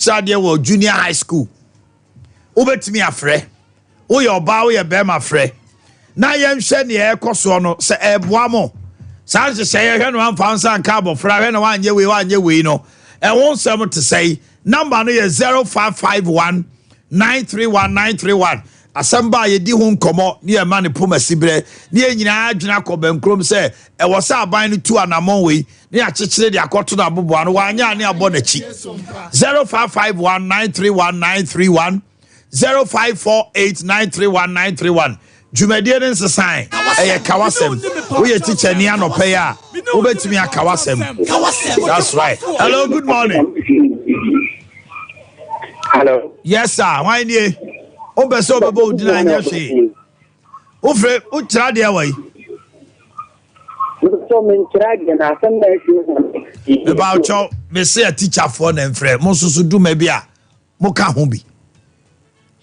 Sadia wo junior high school. Ubetimi afre. O your ba o your bema afre. Na yem hwe ne e koso no se eboa mo. Sa se say hwe no amfansa carbon fra hwe no wanye we no. E won sem to say number no is 0551 931 Asamba ye di ho nkomo ne e ma ne pomasibre ne e nyina adwena ko bankrom se e wo sa aban no tu anamon we ne akyekyere de akoto na aboboa no wanya ne abo na chi 0551 931 0548931931 Jumedie nse sign eye kawasem we teacher ni anope ya wo betimi akawasem. That's right. Hello, good morning. Hello. Yes sir, why nie o be so be bo dina nya hwe o fre o tra de awai so men tra de na san na shi about cho me say a teacher for na mfre mo susu du ma bia mo ka ho bi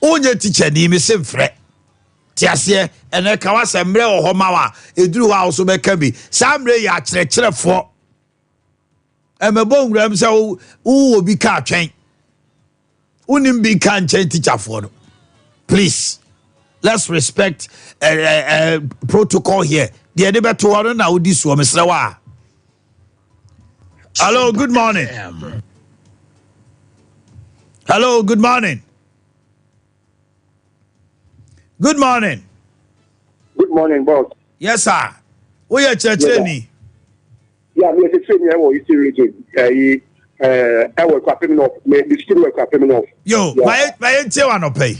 onye teacher ni me se mfre tiase ene ka wasemre wo ho ma wa eduru wa so be ka bi samre ya kyerɛkyerɛfo emebo nwuram se wo obi ka atwen unim bi ka nkyɛn teacher for no. Please, let's respect protocol here. The editor to na udi so Mr. Wa. Hello, good morning. Hello, good morning. Good morning. Good morning, boss. Yes, sir. We are training. Yeah, we are training. I was region. I was captain of the school work captain of. Yo, my one no pay.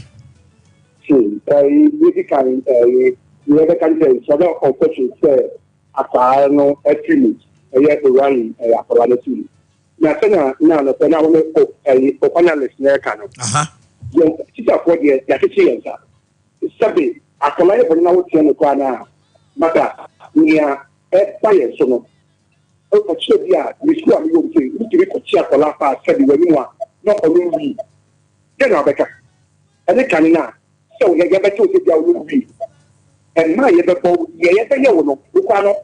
We can never can say so that unfortunately say after no estimate to run apology. Na sana na no na wo panelist na ka no. Yo teacher for the ya teacher yansa. Sabi akola e na wo tie no kwa na maka nia pa ye so no. O che bia mi school am yo say ni ti ko chia akola fa sabi wani wa no onu wi. Get na beka. Ade kan na so ye get to say dia onu wi. And my ye be bo ye be ye wo no. Kwa no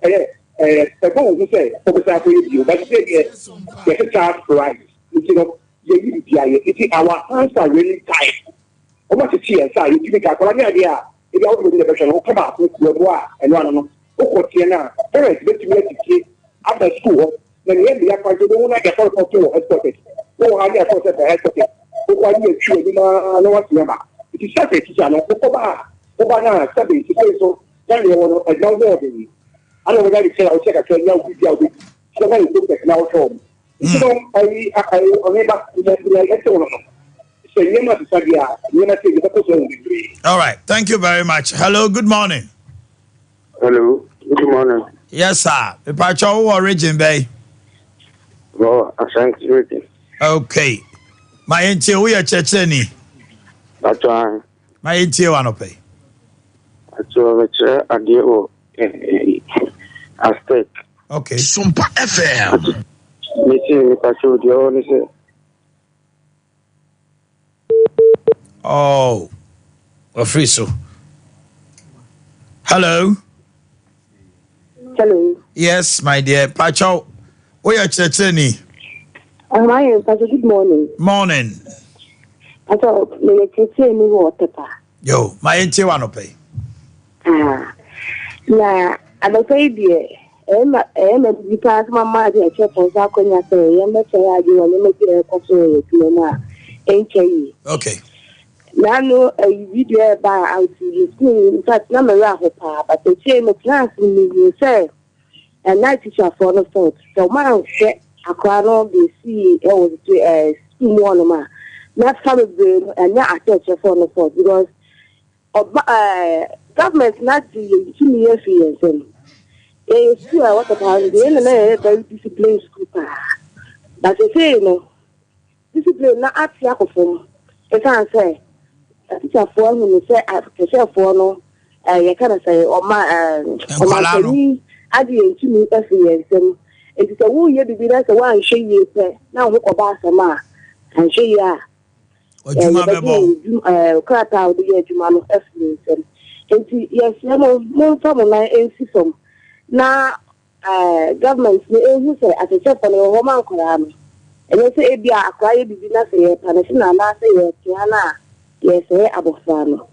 go who say o be say for you but say ye start price. You know ye it our hands are really tight. O ma ti e say you think akola ni ade a e be wo dey be no come back to wo a eno ano o ko tie na parents bet me tiki after school na ye be akwa do no na get for to expect o ha get for to expect o kwa ni tue ni na no wa tie ba it is just a teacher no ko ba na sabi ti so dan ye wo no e no go be I don't know say I check a now we so when you look at now home so I never get to all right, thank you very much. Hello, good morning. Hello, good morning. Yes, sir. Pacho origin bay. Oh, thank you. Okay. My auntie, we are checheni. That's why. My auntie, one pay. That's why Ade Aztec. Okay. Sompa FM. Meeting Pacho, the only. Oh, we're free so. Hello. Hello. Yes, my dear. Pacho, we are checheni. My Pacho, good morning. Morning. I thought me checheni water pa. Yo, my auntie one pay. Na abakai die because my mother check on Zakonya say yamba say adi wale me koso na okay. Now a video about out to school in fact na me ra hopa but the chain of class me say and night teacher for the thought so man say akwa no be see e was school one ma not family and na attach for the thought because government not the 2 years and school what about the very disciplined school but they say no discipline na at yakofom e can say teacher for who say teacher for no you can say o ma ni ade ntumi afiyensem it is a wo ye bibi na say wan hwe ye pe na wo ko ba asama an hwe ye Ojuma bebo krata odi ye juma no afiyensem enti yes mo from na ensisom na government ni ehu say atete for no man kwara no ɛno sɛ ebi a akwa yɛ bibi na sɛ yɛ panesi na na sɛ yɛ tia na yɛ sɛ abofra no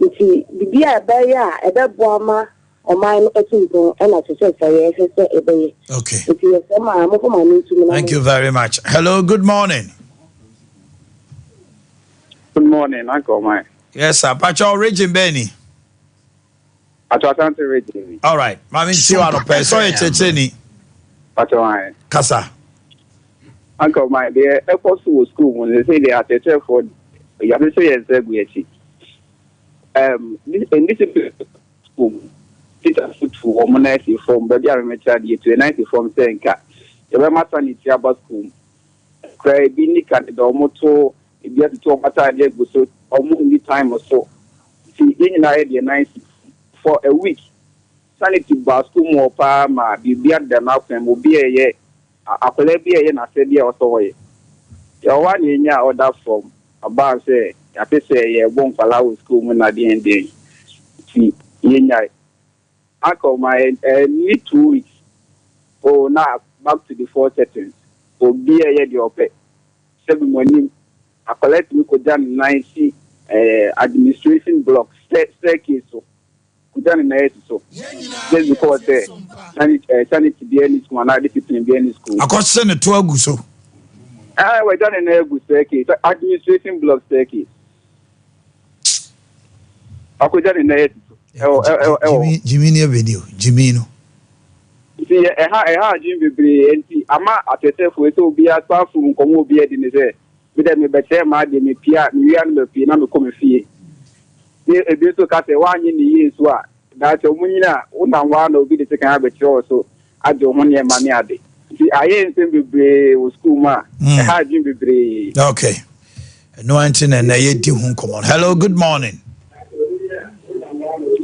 nti bibi a ɛbɛyɛ a ɛbɛboa ma ɔman no ɛtuntum ɛna kyerɛ sɛ yɛ hwɛ sɛ ɛbɛyɛ okay nti yɛ sɛ ma mo fama no ntum na thank you very much hello good morning Good morning, Uncle Mike. yes sir pacho region Benny Asante region. all right mami nti wa no pe so ye cheche ni Pacho kasa Uncle Mike, the airport school when they say they are teacher for you have to say yes guechi. This school teachers to harmonize from baby I remember to 90 from Senka. The maternity about school. Cry be nika the moto if you have to talk about idea go so almost time or so. See in idea nice for a week. Sanity bar school more pa ma be at the mouth and will be a year. Akole bi eye na se bia oso woye ya wa ni nya order from about say ya pe say ye bon kwala wo school mu na de ende ti ye nya akọ my need 2 weeks oh now back to the 4 settings obi eye de ope seven money akole ti ko jan 90 administration block staircase so kujani na yetu so just because sanity be any school na discipline be any school akose ne to agu so we done na agu staircase administration block staircase akujani na yetu Jimmy ne video Jimmy no see Jimmy bebre enti ama atetefo eto obi asafu nkomo obi edi ne se bi dem be che ma de me pia mi wia no me pia na me ko me fie ebe so ka se wanyi ni yesu a da che omunyina una wa na obi de se kan abetire so ade omo ne ma ne ade ti aye nsem bebre o school ma Jim bebre okay no anti na ye di hu come hello good morning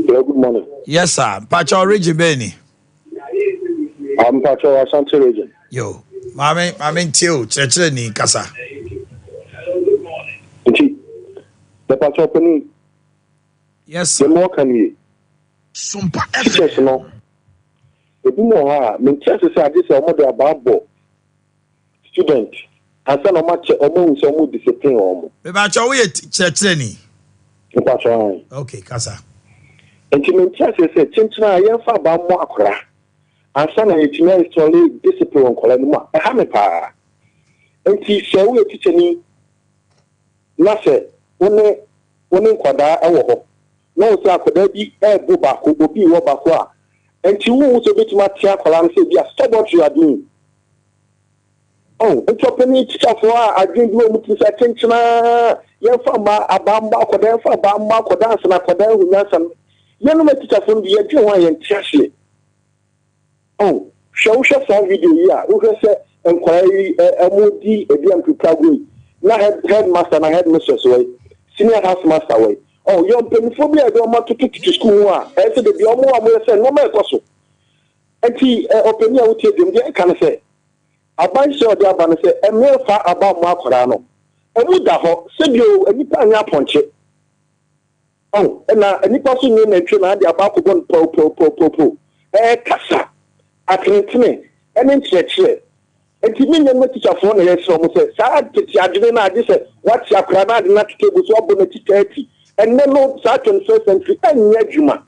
hello good morning yes sir pacho region Benny I'm Pacho Asante region yo mame ntio chere ni kasa nti the Pacho Penny yes sir. The more can we Sompa yes no ebi mo ha me chance say this o mo de ababo student asa no match o mo nso mo discipline o mo me ba cho we chere ni Pacho okay kasa enti me chance say chinchina ya fa ba mo akora asa na etimi install discipline on kola no ma e ha me pa enti se we teacher ni na se one kwada e wo ho no say akoda bi ebo bako obi wo bako a enti wo so betima tia kola no say bia stop what you are doing oh entrepreneur teacher for adwen bi wo mutu say tenchina ye fa ma abamba akoda fa abamba akoda asana akoda hunya san ye no teacher for bi ye dwe ho ye ntiahye oh show some video here wo say enquiry emodi ebi ampuka go na headmaster na headmistress way senior housemaster way oh your penphobia do ma to school a e say de omo wa say no ma ekoso enti openia wo tie dem de kan say aban show de aban say e me fa aba mo akora no emu da ho se bio anipa anya ponche oh na anipa so ni na twe na de aba ko bon po kasa akrentene ene nchechire enti minye no teacher for na yes mo say sa teacher adwene na ade say what ya kra na de na table so obo na teacher ati enne no sa 21st century anya dwuma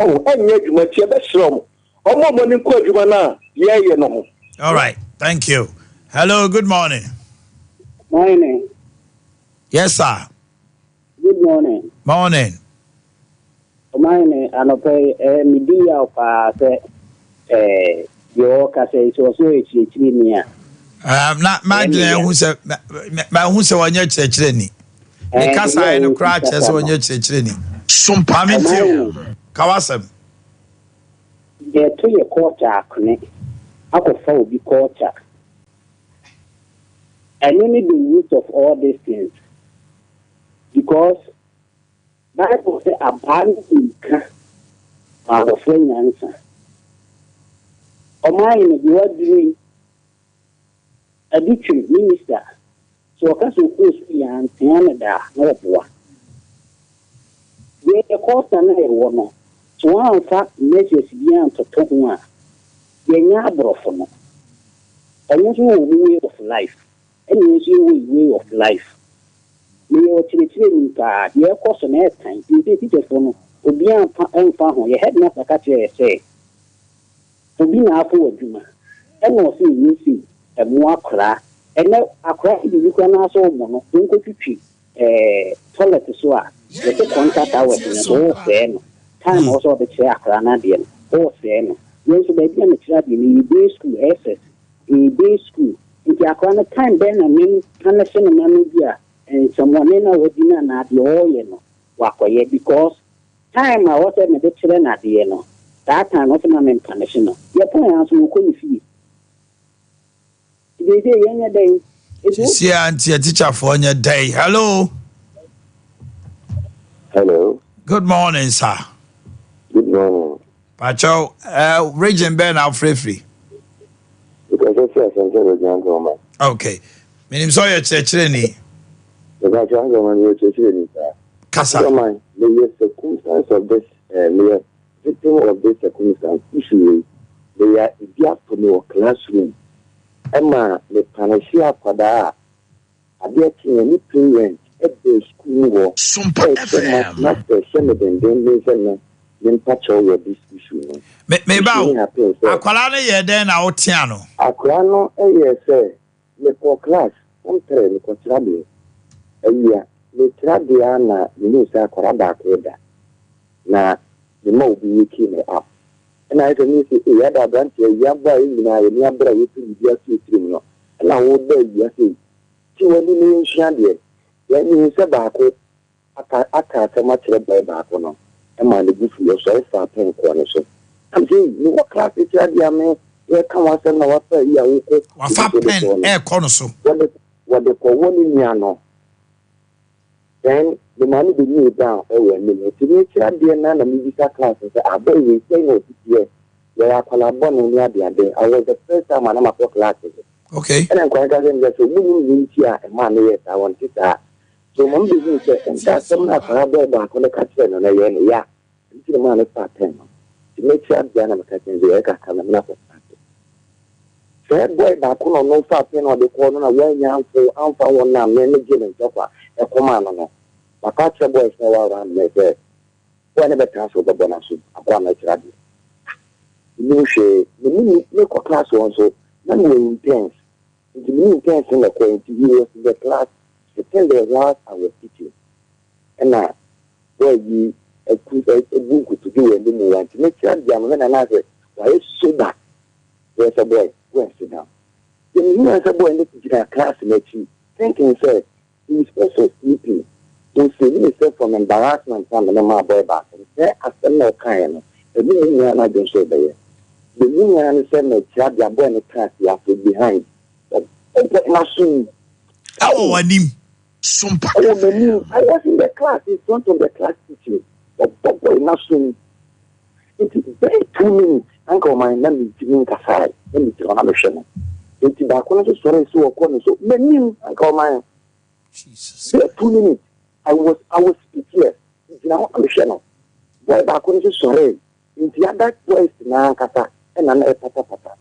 oh anya dwuma tie be hyerom omo mo ni ko dwuma na ye no ho all right thank you hello good morning Morning. yes sir Good morning. Omanhene anope media of say yo ka say so echichiri ni a na madlen hu se ma hu se wanya chere ni e kasa no kra chere se wanya chere ni Sompa ntio kawasem ye to ye culture akone akofa obi culture and you need the root of all these things because Bible say abandon ka of answer Omanhene you are doing a district minister so okaso course ya Canada no boa we e course na e wo no so one fa measures bi an to ho a ye nya abrofo no And also way of life. And also way of life. Me o chile ka ye course on air time. You teachers for obi an fa ho ye head na ka say obi na afọ adwuma e na o say you see e mo akra e na akra bi bi kwa na so mo no nko twitwi toilet so a ye se contact hours na o say no time also the chair akra na de no o say no ye so be bi na tira de ni day school ss day school nti akra na time ben na men kana se no ma bi a someone na wodina na de o ye no wakoye because time I was at the children at the end. That time was my main condition. Your parents will couldn't see. They say, young day. See, auntie, a teacher for your day. Hello. Hello. Good morning, sir. Good morning. Pacho, Region Ben Alfrey. Because I said something gentleman. Okay. My name is Oya Chechireni. Because gentleman, you're Chechireni, sir. Kasa. The circumstance of this, victim of this circumstance, issue, they are just to your classroom. Emma, the Panacea Pada, I get any parent at the school. Sompa FM. Master Shanadan, then patch over this issue. Meba, Aqualana, ye then out Tiano. Aquano, yes, sir. The for class, one train, the contraband. Yeah. The Tradiana, the news are correct. Now, the more be waking up. And I can say, a other branch, a yabba in a yabba, you can just see criminal. And I would beg you, say, she will be in Shandy. Then you say back, I can't much by back on. And my good for yourself, I think, corner. I'm saying, you walk class, it's a dear man, you come out and what you are. Air Conoso. What the call one in Yano. Then the money be moved down over a minute to make sure the none of musical classes are very saying this year. They are collaborating near the other. I was the first time I'm a classes. Okay. And I'm quite again just a woman here and man, yes, I want it. So, one business and that's some of our back on the catcher and a yeah. It's the man of part 10 to make sure the animal catching the air can enough of that. So, boy, back on no fat pen or the corner where young for Alpha one now, many given sofa, a command on. My catcher boys know around me there. Whenever transfer the bonus, I brought my tragedy. You say, the minute make a class one so, none will intense. The minute intense in the point to use the class, to tell the what I was teaching. And now, where you a book to do and then you want to make sure the young man and I said, why is so bad? There's a boy, go and sit down. Then you as a boy in the class met you, thinking, sir, he is also sleeping. You see yourself from embarrassment from the my boy back. And say, after no kind, the woman I don't show there. The woman said, no, child, your boy in the class, you have to behind. But I soon. Oh, I knew. Sompa. I was in the class, in front of the class teaching. But boy, not soon. It is very 2 minutes. Uncle, my name is Jimmy Kasai. Let me tell you, I'm it's back when I was sorry, so many, Uncle, my Jesus. 2 minutes. I was speechless. Now I'm channel. Boy, back when you sorry. In the other place, now, Kata, and another pata.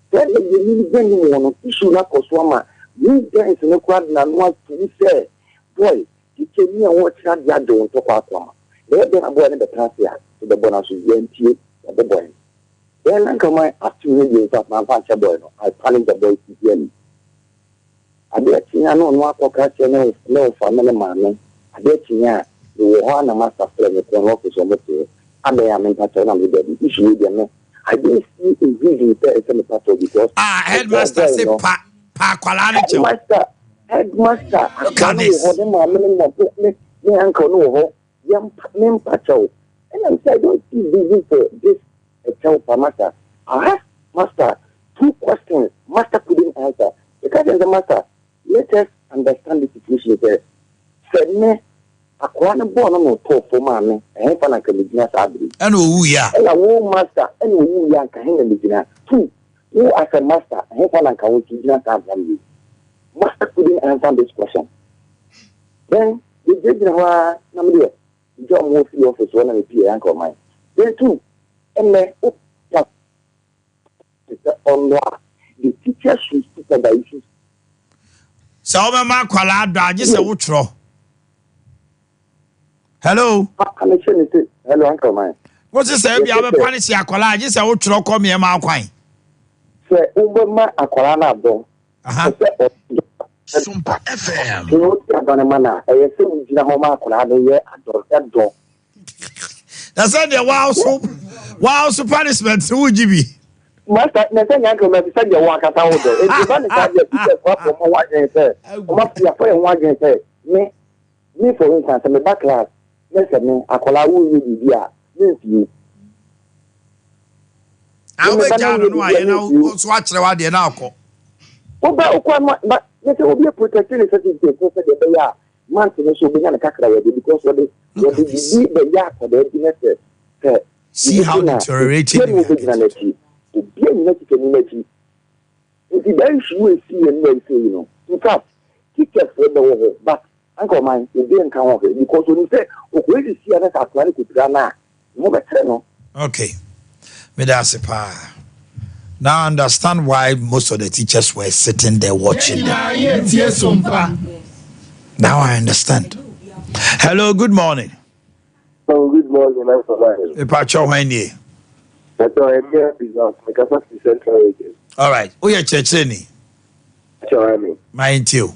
Then you really bring one issue like Oswama. You guys in the crowd and what to say. Boy, you came here and watch that yard don't talk about. They're going to go in the class here to the bonus with the the boy. Then I come my afternoon of my father boy. I panic the boy to hear me. I bet you know what for catch no family man. I bet you know the one a master friend with one office on the day. I may have been part of the issue. I didn't see a reason there is any part of because headmaster say pa kwalane che. Headmaster, look at this. My uncle no young name pacho. And I'm saying I don't see reason for this child master. Master, 2 questions master couldn't answer. Because as a master, let us understand the situation there. Said me, I can't born on top for mammy, and I can be just abri. And oh, yeah. And a war master, and who young can hang the dinner. 2, who as a master, and I can just abri. Master couldn't answer this question. Then, the judge number John Murphy office one and the uncle mine. Then 2, and me, on the teachers should speak on the issues. So my kwala do say wotro. Hello. Hello, Uncle Mine. What is say bia be punish akwala say wotro come here ma kwan. Say Ubema akwala na do. Sompa FM. You know the mana. I say we jina homa akwala do ye ador. That's all the wow punishment who GB. Master, Nathan Uncle Mine said you walk at out there. If you want to have the teacher from one day say, must be a friend one day say, me for instance, I'm a back class. Listen, akwala wu ni bia. You. I will tell you why you so watch the one there now. But let will be protecting the certificate for the year. Months so be an kakra because what the yak for the internet. See how deteriorating community. If you don't see and then say, you know, in fact, tickets for the but Uncle Mine, you didn't come off it because when you say, where do you see another Atlantic with Ghana? Okay. Now I understand why most of the teachers were sitting there watching them. Now I understand. Hello, good morning. Oh, good morning, I'm all right. Oh, yeah, Checheni. Mind you.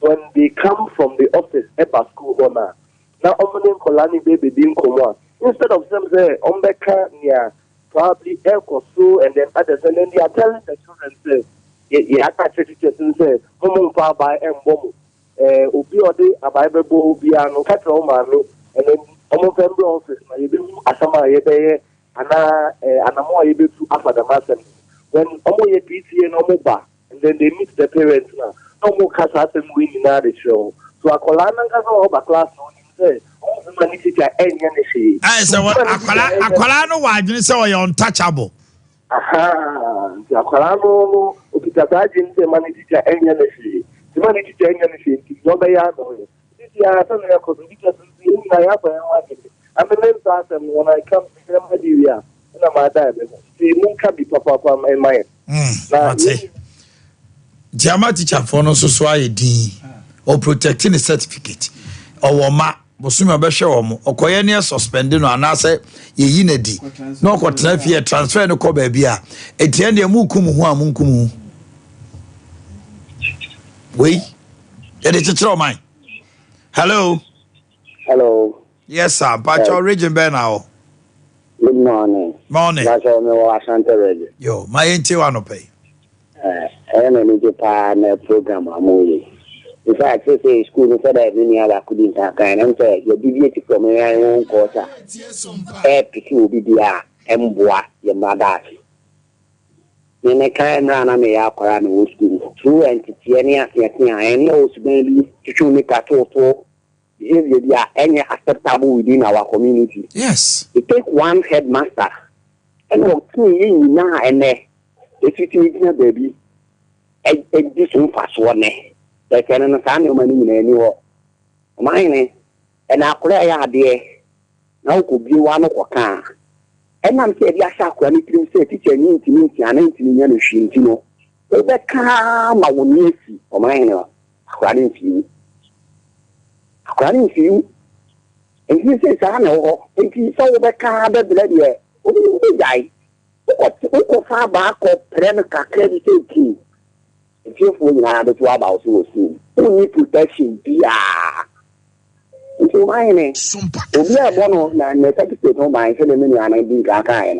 When they come from the office at school owner, now Omanhene Kolani baby didn't come. Instead of them say Ombeka near probably Elkosu and then others, and then they are telling the children say, "You have to teachers and say, Homo far by and Bomu, Ubiode, a Bible Biano, Catromano, and then Omo Family office, my Asama Yebe, and I'm more able to offer the master. When Omo PC and Omoba, and then they meet the parents now. No more cats and win in the show. So a colana has all the class on him. All the money teacher and Yaneshi. I said, a colano, why didn't say you're untouchable? Aha, the colano, Ukitabaji, the money teacher and Yaneshi. The money teacher and Yaneshi, Yobayano. This year, I don't know because I have I'm a name person when I come to Nigeria. And I'm a dad. See, no can be papa from my mind. That's it. Jama teacher for no so ID or protecting the certificate or ma bosuma be hwe wo okoye ne suspend no anase ye yinadi no kwotena fie transfer no ko ba bia etien de mu kum ho amunkum we ye de chichiro man. Hello yes sir pacho region be now. Good morning that's all me wa Asante Radio yo my enti wa no pay I need to partner program amoye. In fact, say school for that many other couldn't have and say you deviate from my own quarter. Epic will be there and bois your mother. Then I can't run a me up around the school. True entity any old baby to show me a total if they are any acceptable within our community. Yes. You take one headmaster and walk in now and there. If you think baby, this one fast one, they can understand your money in any war. Mine, and I could idea. Now could be one of a car. And I'm saying, yes, I could say, teacher, need to meet an 18 year machine, you know. So that car, I will need you, or mine, according to you. According to you, and he says, I know, if he saw the car, the blood, oh, die. What far back or Premica credit team? If you're fooling out of about you, who need protection, yeah. Into my name, we are one of the necessities of my family and I think I can.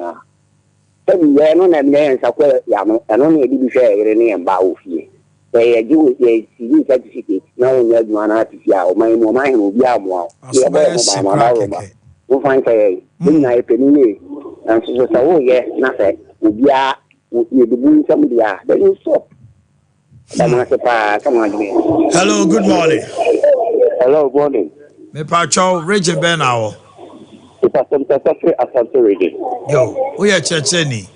Every year, no name and Yano, and only a big share in Baufi. They do with a CD certificate, now in the one artificial, my mind will be a more. We'll find a midnight penny. And she says, oh, yes, nothing. We are doing somebody. Then you stop. Hello, good morning. Hello, morning. Me pacho Region Ben now. It's a Sompa Asante Radio. Yo, we are Checheni.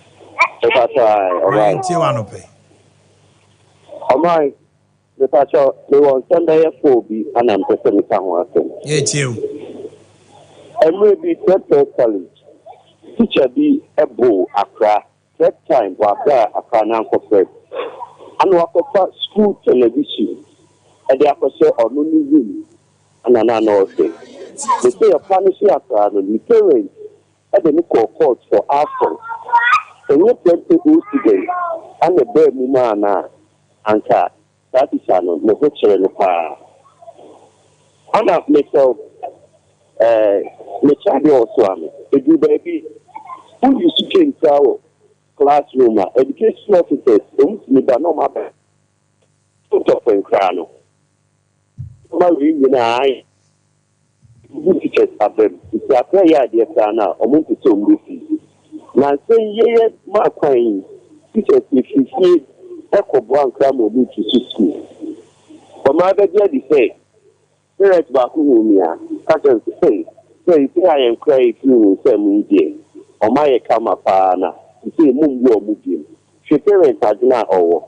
All right. All right. The pacho, we want Sunday FOB and I'm just saying something. Yeah, you. maybe third college. Teacher be a bow, Accra, third time, Waka, Accra, Nanko Fred. And Waka school television. And they are say on only room. And another thing. They say a policy Accra, the parents, and the local court for assault. And you tell people today, and the bear mumana, and cat. That is no picture in the car. I'm not myself. The child also, if you baby, who used to change our classroom, education officers, don't need a normal bed. Put up in Crano. My reading, I teachers have them. It's a prayer idea now, or want to so many. Now, say, yeah, my queen, teachers, if you see Echo Brown Cram will move to school. For my baby, say, parents back home, cousins say, I am crying through some media. Or my camera partner, to say, move your movie. She parents are not over.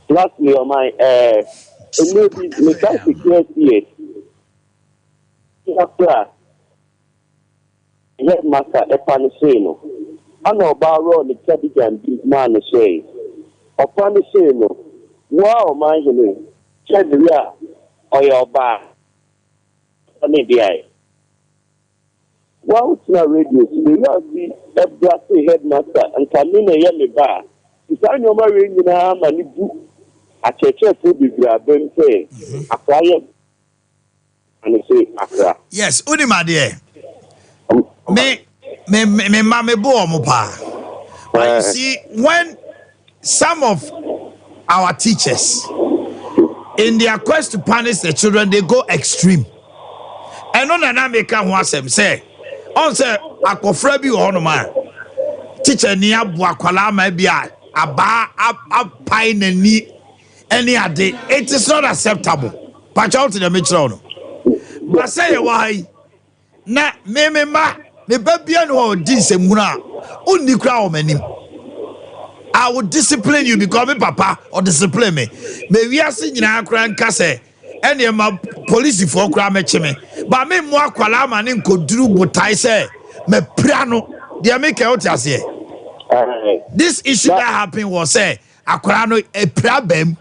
Lastly, on my maybe mechanic yes, headmaster Epaniseno. I know about the Cadigan big man say, Epaniseno, wow, my name, Chedia, or your bar. Wow, it's not radio. You have the brassy headmaster and Camina Yelly bar. It's on your marrying in a man. A church will be grabbing, say, a quiet and say, Accra. Yes, Unima dear. Me, mammy Boamopa. But you see, when some of our teachers, in their quest to punish the children, they go extreme. And on an American was them say, on say, a cofrebi or man, teacher near Boakwala may be a bar up pine and knee. Any day, it is not acceptable. Patch out to the metro. But say why? Na me ma me baby no this muna onni kra o manim. I will discipline you because me papa or discipline me. Me we are seeing nyina kra nka se ene ma police for kra me chime. But me mo akwala ma ne nkoduru botai se me pra no they make out as here. This issue that happened was say akwala no e pra bem.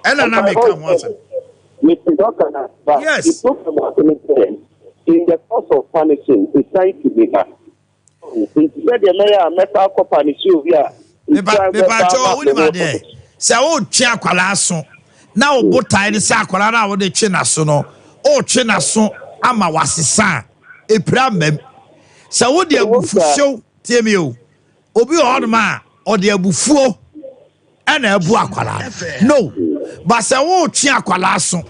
And I come once. Yes. It's not about anything. In the course of punishing, it's trying to be that. Instead, the mayor metal punish you here. So, chia qualasso. Now, both tied the saquala with the chinasono. Oh, chinason, ama wasisa. A problem. So, what the abufu show, Timio? Obi on ma or the abufu and a buaquala. No. But say wo twa akwala so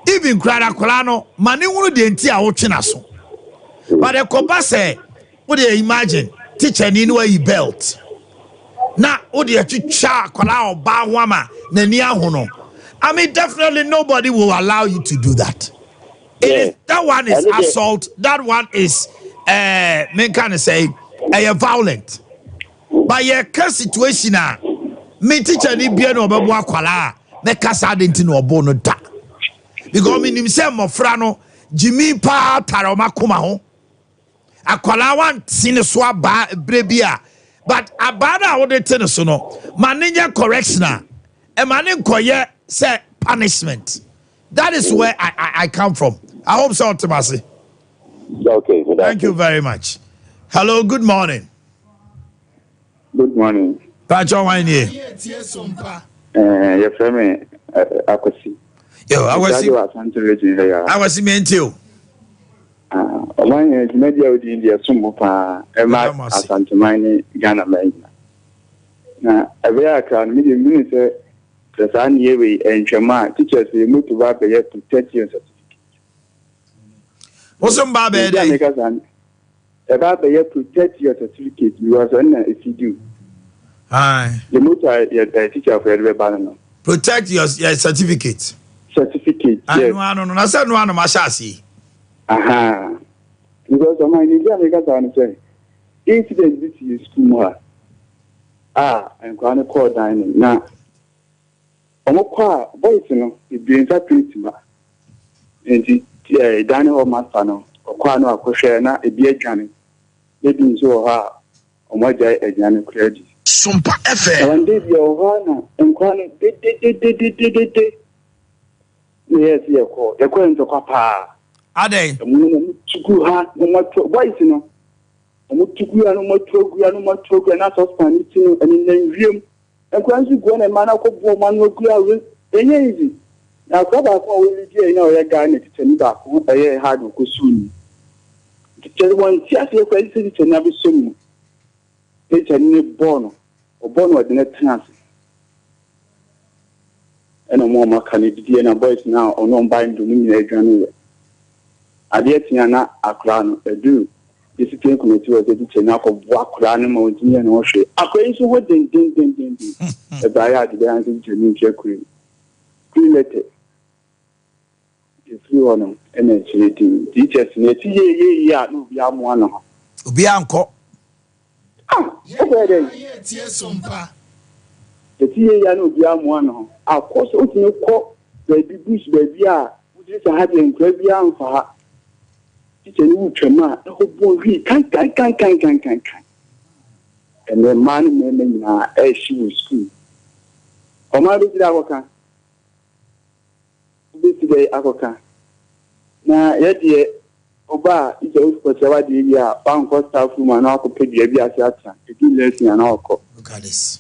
even krada akwala no mane wonu de nti a wo twena so but the koba say what do you imagine teacher ni no yi belt na wo de twitwa akwala oba hwama na ni ahono. I mean definitely nobody will allow you to do that. That one is assault, that one is me can say violent. But your situation me teacher ni bia no obebo akwala me kasa adenti no obo no da because me nim say mofra no jimi pa taroma koma ho akwala wan sine so aba brebia but abada wo de tene so no manenya correctional e mane nkoye say punishment. That is where I come from. I hope so, Tomasi. Okay, thank you very much. Hello, good morning. Good morning. Pacho wanye. Your friend Akwasi. Yo, I was mentio. Omanhene media odi India Sompa Emma Asantemani Ghana Mena. Na Abia kan me dey say the san yewe enchema teachers we move to ba be to 30 years certificate. What's on ba be dey? About be to 30 years certificate because on if you do. Aye. The motor your teacher for every banana. Protect your certificate. Certificate. Yes. No. Na say no ma shasi. Aha. Because Omanhene Yaw make us say incident this is school and kwani call dining na omo kwa boys no e be interpret ma nti dan ho master no okwa no akohwe na ebi adwane ebi nso ha omoja adwane credit Sompa FM one day bi ho na nkwa no de yes ye ko de ko nto kwa pa Ade mu tuku ha mo boys no mo tuku ya no mo tuku na so spanish no ani na wiem nkwa nso go na ma na ko bo ma no ku ya we enye easy na kwa ba ko we die na o ya ga na titani ba ko eye hard ko suni titani won ti afi ko isi titani abi somu titani bono o bono de na trans ena mo ma kan die na boys na ono mba ndu mu nyina adwane ade atia na akra no edu discipline committee was titani akọ bo akra no ma ontinye na o hwe akra nso wo den e ba ya de an tin jeni chekuri created if you want energy teachers na ti ye ya no bia mo ana obi anko tie Sompa ti ye ya no bia mo ana akoso o tin ko baby bush baby a wudi sa ha de nkra bia anfa ha teacher ni utwema e ho bo wi kan and the man na e shi school Oma bi dira akoka. Bi today akoka. Na ye oba ije usko wa di ya bank staff room na akopɛ dia bi ase atra. Ebi lesson na akɔ. Look at this.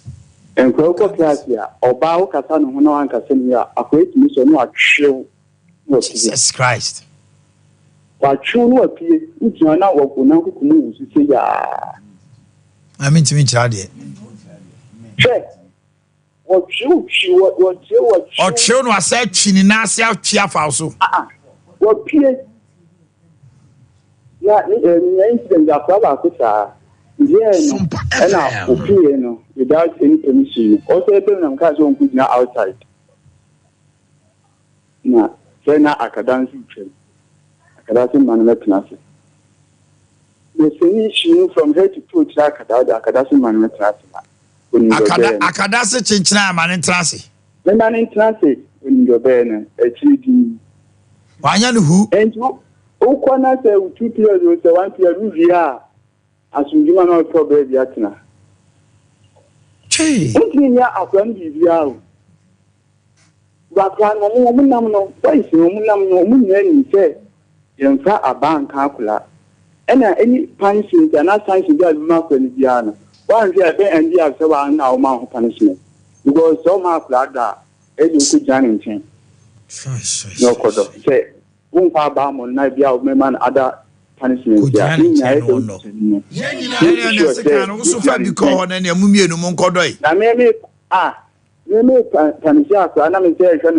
Enko ko class ya oba wo kasa no ho na wan kasa ni ya akoeti mi so no atwew. Jesus Christ. Wa twew no apie. Utia na wo ko na kokumu wusu se ya. I mean to me chade. Check. What you Ocho no asa twini na ase atwia fa so. What pie na incident that baba ko sa Sompa na opie no without any permission also even na nka so nku na outside na say na akadansi twem akadansi man na class the solution from head to toe akadansi man na class Akadase chinchina amane transi. The man in transit in your banner, HD. Wanya who? And Okwana say 2 periods with 1 period here. As you man all probably Yatina. Che. Something ya a friend is yao. But one woman no, why is no woman say, in fact, a bank calcula. And any punishment and not science is not when Diana. One day and the other one now mount punishment. Because so much like that, you could join in chain. No, Kodo. Say, won't far bam on night be out, man, other punishment. Yeah, also fair because on any mummy no mon kodoi. Now, maybe, maybe Panisha, and I'm saying, so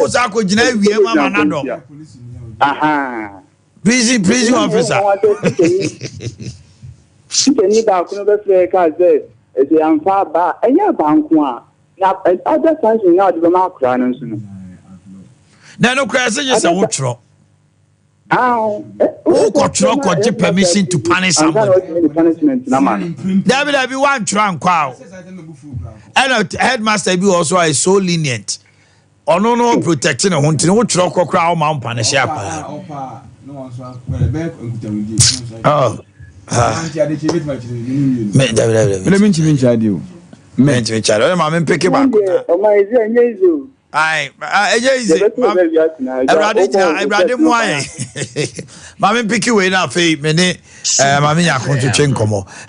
Osako Jina, we are Manado. Aha. Prison officer. Any back no be fair ka say e dey amfa ba enya banku a na other times now the ma kra no so no na no kra say you say wotro o wotro ko give permission to punish somebody punishment na man there be one tran kwa and headmaster be also is so lenient ono no protecting ho ntin wotro ko kra o ma punish akwa oh let me challenge you. I'm picking back. I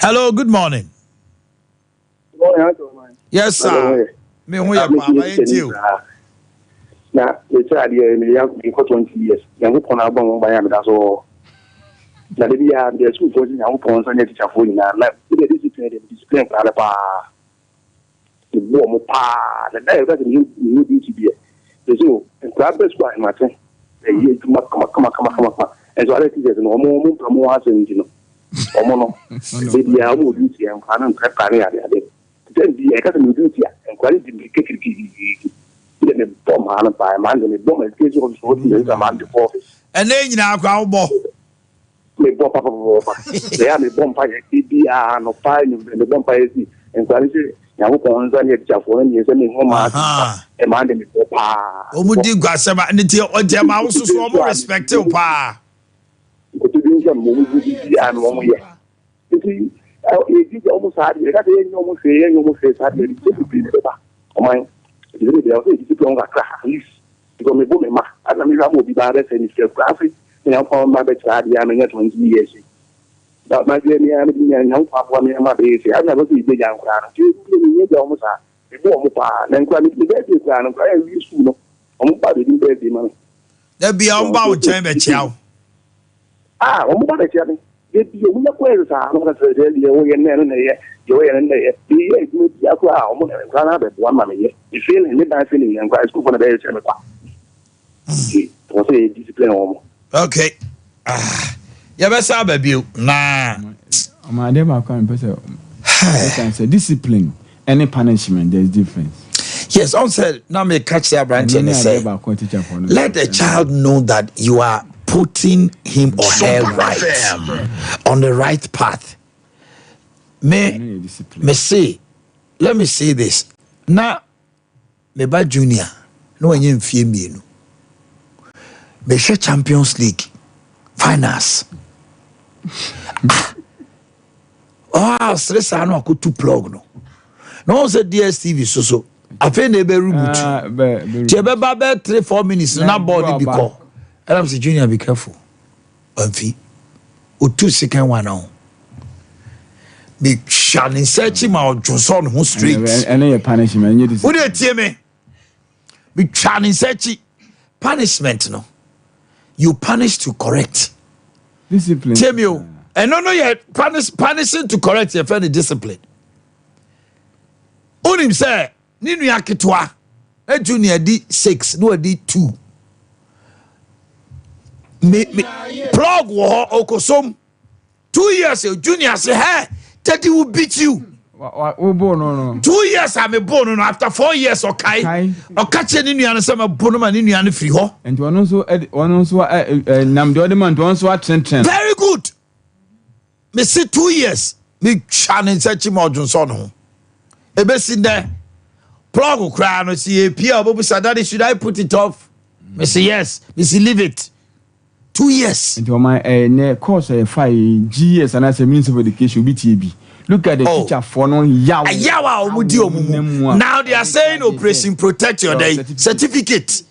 hello, good morning. Yes, sir. Me who you na le try there me ya ko 20 years. Ya ko na bon ba ya me da so. Na de bia de school for na upon so na teacher for na na the discipline para pa the bo mo pa na da ga ni be bia so en kwa best kwa ma ten e ye tuma kama e so ale teachers no mo promo asen di no omo no de bia mo di ti en kwa na prepare ya de then bi e ka ni di ti en kwa di kekiriki de me bom ana pa man de me bom e ke so di e man de for and then nyina akwa wo me papa. They are me bomb fire, no fire, the bomb fire. And quality, Now, on Sunday, Jaffa, and you send me home. A man, and pa. Omudi Guasama, and the also so more respectful, pa. Go to the movie and 1 year. You see, it almost had almost say, mine. They are discipline at least. Because me boom ma, and me will be bad and it's graphic. And I found my best idea and 20 years. But my dear, me and young papa, me and my baby, I never see the young crowd. You almost are. Before Mupa, then quite the baby crown and cry useful. Mupa didn't pay the money. There be on bow chamber chow. Ah, Mupa, if you will not wear the sound of the way and then you're in there. The crowd, and one money. You feel in the feeling and cry school for the very chamber. Was a discipline. Okay. Yeah, best have a view. Nah. My name I can't say discipline. Any punishment, there's difference. Yes, also now me catch that branch and say, let the child know that you are putting him or her right on the right path. Me say, let me say this. Now, me ba junior, no one in fear me. Me share Champions League finals. Oh, stress I know to plug no. No say DSTV so. I feel they be reboot. Chebe 3-4 minutes na body be call. And I'm say junior be careful. Amfi. O 2 second one now. Be shining searching my Johnson who street. Any punishment. Who dey tie me? Be shining searching punishment no. You punish to correct. Discipline. Tell me you. And no yet punishing to correct your friend discipline. Unim say Ninu yakitwa. A junior di 6, no di 2. Me plug wo okosom 2 years junior say hey Teddy will beat you. No. 2 years I'm a bone no after 4 years okay. Or catch Ninu and some bono man Ninu and free ho. And one also nam the other man to also attend. Very good. Me see 2 years. Me challenge search more Johnson ho. Ebe sin there. Plug cry no see a Pierre Bobu Sadadi should I put it off? Me say yes. Me say leave it. 2 years. Into my course 5 GS and as a means of education BTB. Look at the teacher for no Yaw. Now they are saying Operation Protect Your Day certificate.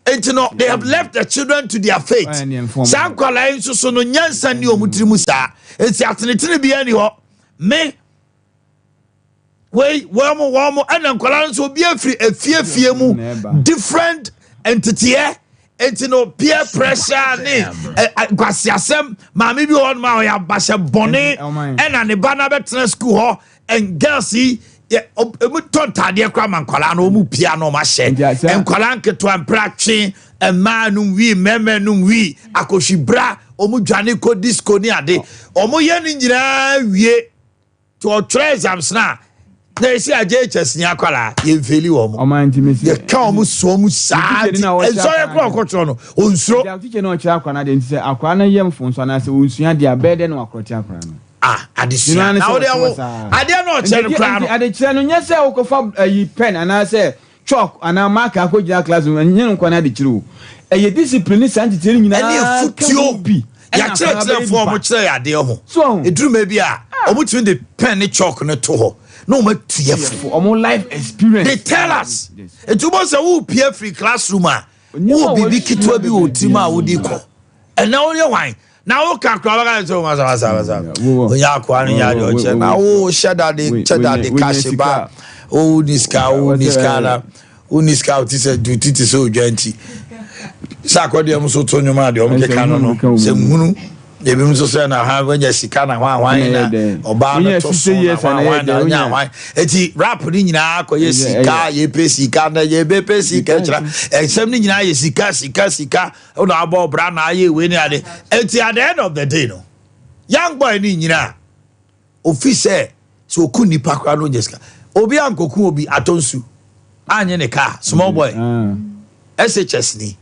And you know they have left the children to their fate. Some kwala so no nyansa ni omutirimu sa. Enti atenetene bi ani ho. Me we wamo ana kwala so bi afie mu different entity enti no peer pressure ni kwasiasem maami bi on ma ya bashe bone ena ne ba na betena school ho and girls emu tontade kwa mankwala na omu pia na o ma hye enkwala nketo ampratwe emanum wi memenum wi akoshibra omu dwane ko disco ni ade omu ye ni nyina wie to exams na esi AJHS ni akwala ye mfeli wo mo o intimacy ye ka omu so mu sa enso ye kro okotro no onsuro ya teacher no kira akwana de ntse akwana na yem fonso na se onsua de abede na akroti akwana no adesua na wo de wo ade no kire no kra no ade kire no nyese okofa yi pen ana se chalk ana mark akogina classroom nyen nkwana de kire wo eye discipline scientific nyina ene futio bi ya kire fo mo kire ade ho eduru ma bi a omu tun de pen ni chalk no to ho no ma tuye omo life experience they tell us it was say who peer free classroom a who bibi kitwa bi wo tima wo di ko and now only wine now can crowd so masa onya akwa no ya de oche na wo sheda de cash ba niska na niska ti se do ti so dwanti sa kwade am so to nyuma de o mekeka no se mhunu ebi mso se na ha wanya sika na hwan na oba no to so na hwan eti rap ni nyina akoye sika ye pe sika na ye be pe sika kira exam ni nyina ye sika ona abo bra na ye we ni ade eti at the end of the day no young boy ni nyina officer so ku nipa kwa no jeska obi ankoku obi atonsu anye ne car small boy SHS ni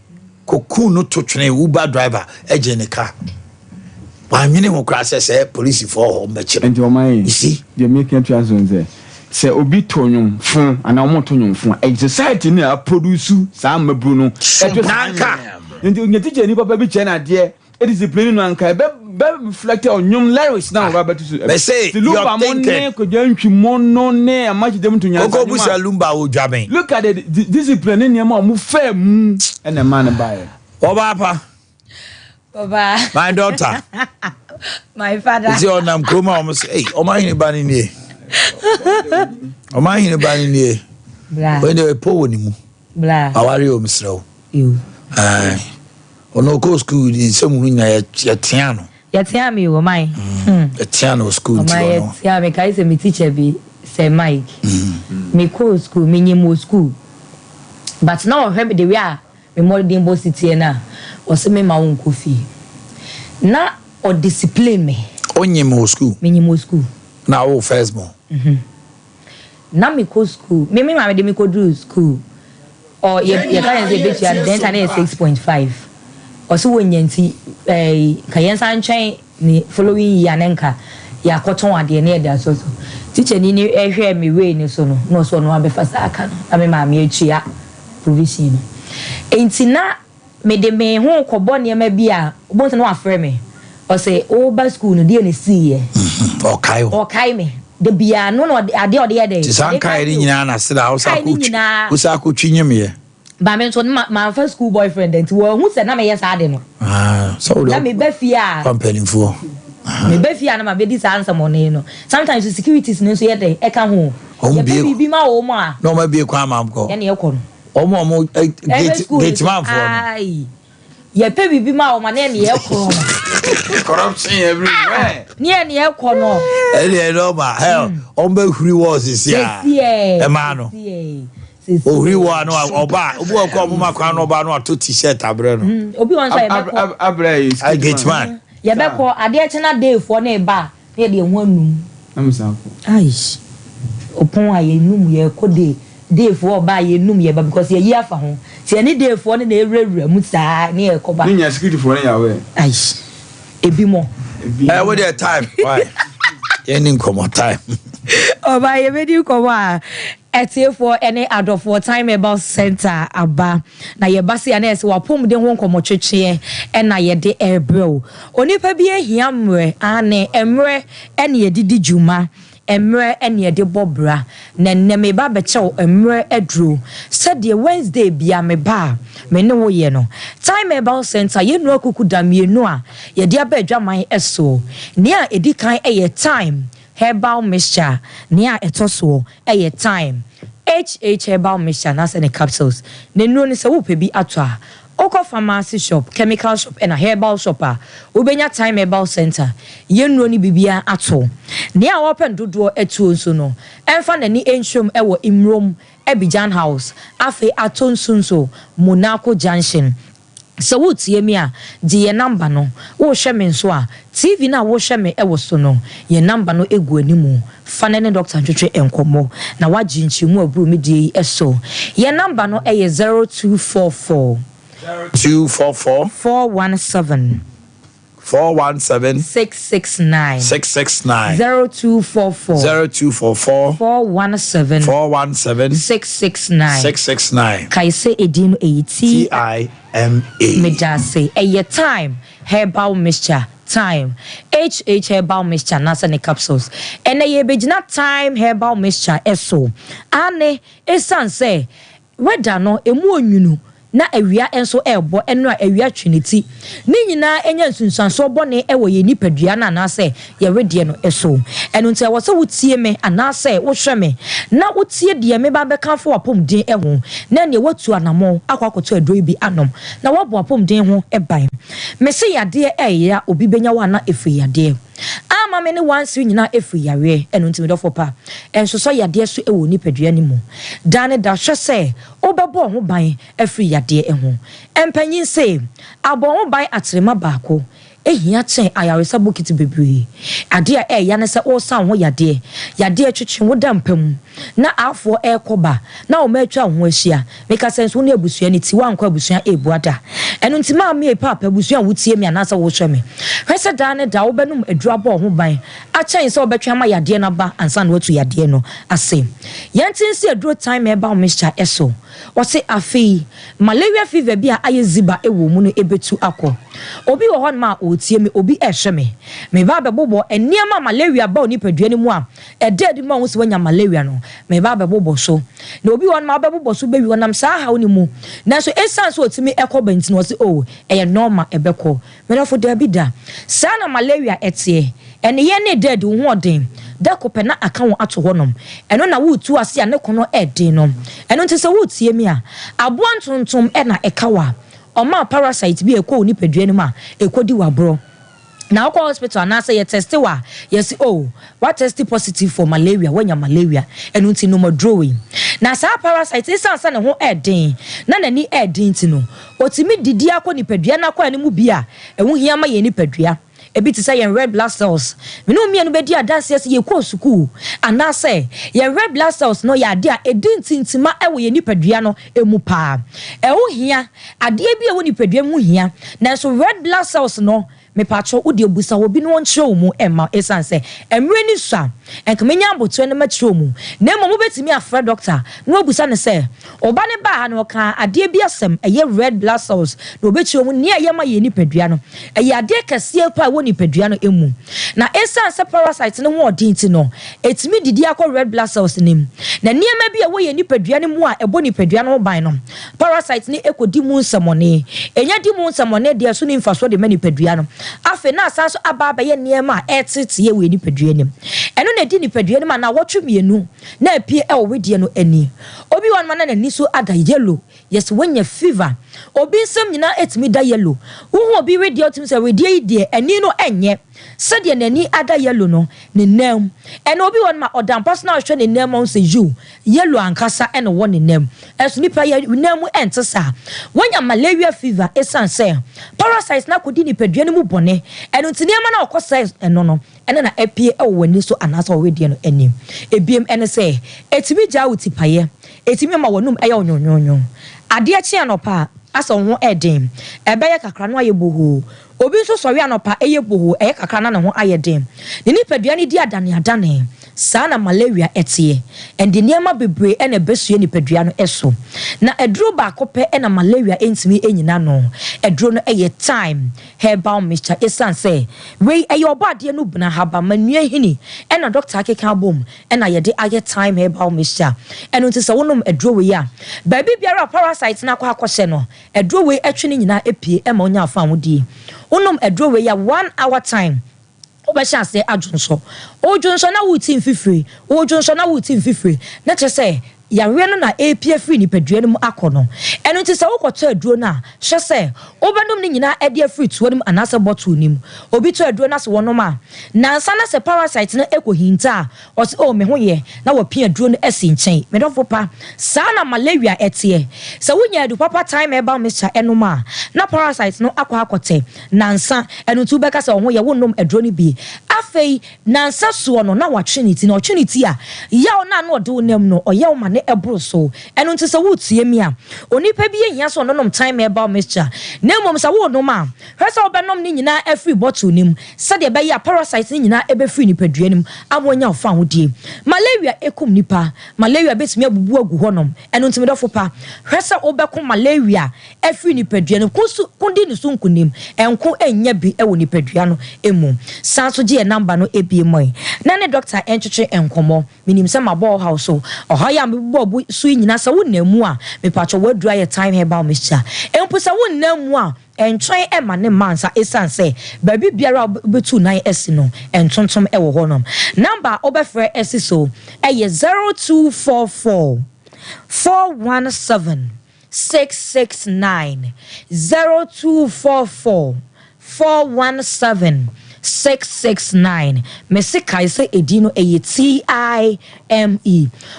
koku no to twene Uber driver eje ne car I mean, who crashes police for home. You see, they make a transaction there. se obi tonwom fun ana omo tonwom fun society na produce sa mabru no eto nanka nti onye teacher ni papa bi che na de discipline no anka be reflect on nyom lyrics na ora betu be say your thinking ko jantwi mono ne amachi dem to nya go busa lumba wo dwaben look at the discipline ni am mo fam ena man buy Baba my daughter my father is your name kroma almost hey Omanhene bani ni Omanhene bani ni bla when they po woni mu bla awari o misro you ono ko school in some nya ya tiano ya tiami wo mai tiano school ti ono ya me kai se mi teacher bi say Mike me ko school me nyimo school but now we the we are me more than bo city na o se me ma won kofi na o discipline me onyimo school me nyimo school na wo first born na me ko school me ma me ko do school or ye can say bet you at the internet 6.5 or so when yanti kayen sanchen ni following year nenka ya koton ade na da so teacher ni ehwe me we ni so no so no abefa aka no ame ma me achia provision enti na me de me ho kobo ne ma bi a obonto no afre me o say o ba school no de na see ye o kai me de bia no ade de ti san kai ni nyina na se da usa ku twinyem ye ba me so my first school boyfriend enti wo hu se na me yes ade no so na me be fia compelling for me be fia na ma be this answer money no sometimes the securities no so ye dey e ka ho ye be ma o mo a no ma be kwa ma ko ye na ye ko no omo gate man for ai ye pe bibi ma o ma na ye ko corruption everywhere ye ko no ele no ma hell on be huri was is ya e ma no ohuri wa no oba obu akwa mo makwa no oba no ato t-shirt abre no obi won say abre is gate man ye be ko ade chena day for na ba na de ho anum amsanfo ai opon aye num ye ko day for ba ye num ye ba because ye yi afa ho se any day for na ewurawura mu saa na ye ko ba nya security for na yawe ai ebi mo with their time why any come time oba ye be di ko wa for any adofo time about center aba na ye base na ese wapom de ho nkomotwetwe e na ye de ebro onipa bi ehia mre ane emre ene ye didi juma emre ene ye de bobra na neme ba be chew emre adro said the Wednesday bia me ba me ne wo ye no time about center ye no akuku damienu a ye de abadwaman eso ne a edi kan e ye time herbal mixture near etoso a time HH herbal mixture na se capsules ne no ni se wo pe bi atwa oko pharmacy shop chemical shop and a herbal shopper ubenya time herbal center ye no ni bibia ato ne a open dodo etuo nso no emfa na ni enhwom e wo imrom Abidjan house afi ato nso Monaco junction so wo tie me a di ye number no wo hwe me nso a TV na wo hwe me e wo so no ye number no egu animu fane ne doctor ntwetwe enkomo na wagi nchimu aburu me di eso ye number no e ye 0244 417 669 0244 417 669 kaise edin TIMA medase a time herbal mixture time HH herbal mixture nasa ne capsules ene ye begina time herbal mixture eso ane esanse weda no emu onwunu na awia enso ebo eno awia twiniti ni nyina enya nsunsanso bone ewo ye nipadua na anase ye wedie no eso eno ntia wo se wotie me anase wo hwe me na wotie de me ba beka fo apom din eho na ne watu anamo akwakoto adoi bi anom na wo bo apom din ho eban me se yade eya obi benya wa na efi yade ama me ne wansi nyina efi yawe eno nti me dofo pa enso so yade so ewo nipadua ni mu dane da hwe se obebo ho ban efi yade eho empanyin se abo ho ban atrema baako ehia chen ayaresa bokiti bebre ade a ya ne se o san ho yade twetwe wo dampam na afo ekoba na o matwa ho ahia meka sense wo ne abusua ni ti wankwa abusua ebuada eno ntima me papa abusua wotie me anasa wo hwe me hwese da ne da wo benum adurabo ho ban a chen se obetwa ma yade na ba ansa na watu yade no ase yentin se aduro time e ba o mixture eso o se afi malaria fever bi a ayeziba ewo mu no ebetu akọ obi wo hon ma otie me obi ehwe me ba bebobo eniema malaria ba oni padua ni mu a dead ma wo se wanya malaria no me ba bebobo so na obi won ma bebobo so bewi wonam sa ha oni mu na so essence otimi ekoba ntino wo se oh eye normal ebeko me no fo da bi da sa na malaria etie ene ye ne dead wo hoden da kope na aka wo ato honom eno na wo tu ase ane kono eden no eno nti se wo tie mi a abo antontom e na ekawa oma parasite bi ekọ oni padua ni ma ekodi wabro na okọ hospital na say ye test wa yes oh what test positive for malaria when ya malaria eno nti no madrowing na sa parasite isansa ne ho eden na nani eden ti no otimi didi akọ ni padua na akọ ani mu bia ehu hia ma ye ni padua ebi ti say yen red blood cells me no me no be di adanse ye kọ school ana say yen red blood cells no ya de a edintintima ewo ye nipadua no emu pa ewo hia ade bi ewo nipadua mu hia na so red blood cells no me pacho udi obusa obi no nchiro mu ema esanse emre ni sua enkemenya abotu ne machiro mu na emo betimi afra doctor no obusa ne se oba ne ba ha no ka ade bi asem eye red blood cells no obechiro mu ne eye ma ye nipadua no eye ade kase pa wo nipadua no emu na esanse parasite ne ho odinti no etimi didi akọ red blood cells nim na niema bi wo ye nipadua ne mu a ebo nipadua no ban no parasite ne ekodi mu nsamone enya di mu nsamone de so ni mfaso de manipadua no afe na asanso ababa ye niema etete ye we nipadua nim eno na di nipadua nim na wotwe mienu na apie e wo wedie no ani obi wan mana na ni so ada yellow yes wenya fever obi nsem nyina etimi da yellow wo obi wedie otim se wedie ide ani no enye sede na ni ada yellow no ne nam eno obi wan ma odam personal hwe ne nam on se you yellow ankasa eno wo ne nam eso nipa ye nam entesa wenya malaria fever esanse parasites na kodi nipadua nim bone eno ntiniema na okosa eno no ene na apie e wo ni so anasa wo wedie no anim ebiem ene se etimi ja utipaye etimi ma wonum eye onyonyonyo ade akye anopa asa ho eden ebeye kakra no aye boho obi nso sori anopa eye boho eye kakra na ho aye den ne nipadua ni di adane sana malaria etie ende niema bebre ene besue nipadua no eso na eduro ba kope ena malaria entimi enyina no eduro no eye time herbal mixture esanse we eye obade no buna haba manua hini ena doctor akeka bom ena yede aye time herbal mixture eno ntise wonom eduro we ya ba biara parasite na kwa akose no eduro we etwe nyina epie ema onya afa wodi wonom eduro we ya 1 hour time obesha se adwonso odwonso na wuti mfifiri odwonso na wuti mfifiri na chese yare no na apie free ni padua nim akono eno nti se wokoto aduro na hwe se obenum ni nyina ede free tuo nim anase bottle nim obi to aduro na se wonom a na nsa na se parasite na ekohinta o se o me ho ye na wapia aduro no esi nchen me dofo pa sa na malaria etie se wonya adu papa time e ba mixture enum a na parasite no akote na nsa eno tu beka se ho ye wonom aduro ni bi afei na nsa so no na watweniti na otweniti a ya na na ode wonam no oye wo ma ebro so eno ntse wo tie mi a onipa bi ehia so nonom time eba mixture na mom sa wo no ma hwesa obenom ni nyina every bottle nim sade be ya parasite ni nyina ebe free ni padua nim amonya ofa hodie malaria ekum nipa malaria betimi abubu agu honom eno ntime dofo pa hwesa obekom malaria every ni padua nim kundi ni so nkunim enko enya bi ewo ni padua no emu sanso je number no ebi moy na ne doctor entwetwe enkomo minim se mabo house so ohaya bobu su nyina sa wonamu a me pacho wadura ye time herbal mixture empusa wonamu a entwen ema ne mansa esanse ba biara betu 9s no entontom e wo honom number obefre esiso eye 0244 417 669 0244 417 669 mesika ise edino time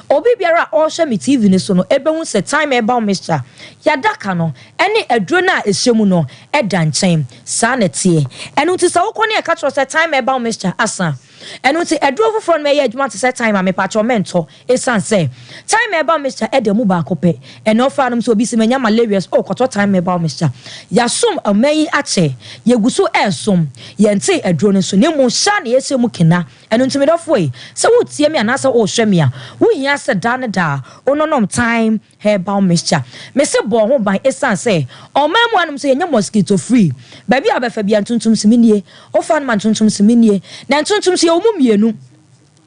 obi biara ohwe me tv ni so no ebehu se time eba mixture yadaka no ene aduro na ehyemu no eda nchen sa na tie enu ti sa wokọ ne e ka tro se time eba mixture asa enu ti aduro foforo no ye adwuma ti se time a me patcho mento esan se time eba mixture edemu ba kope eno fa no so obi se manya malaria o koto time eba mixture yasum amayi ache yeguso esom yente aduro no so ne mu sha na yese mu kena enu ti me dofo yi se wotie me anasa o hwe me a wo hia se da ne da ononom time herbal mixture me se bo ho ban esan se o mamu anum se yenya mosquito free ba bi abefa bia ntuntum siminie o fa man ntuntum siminie na ntuntum se o mu mienu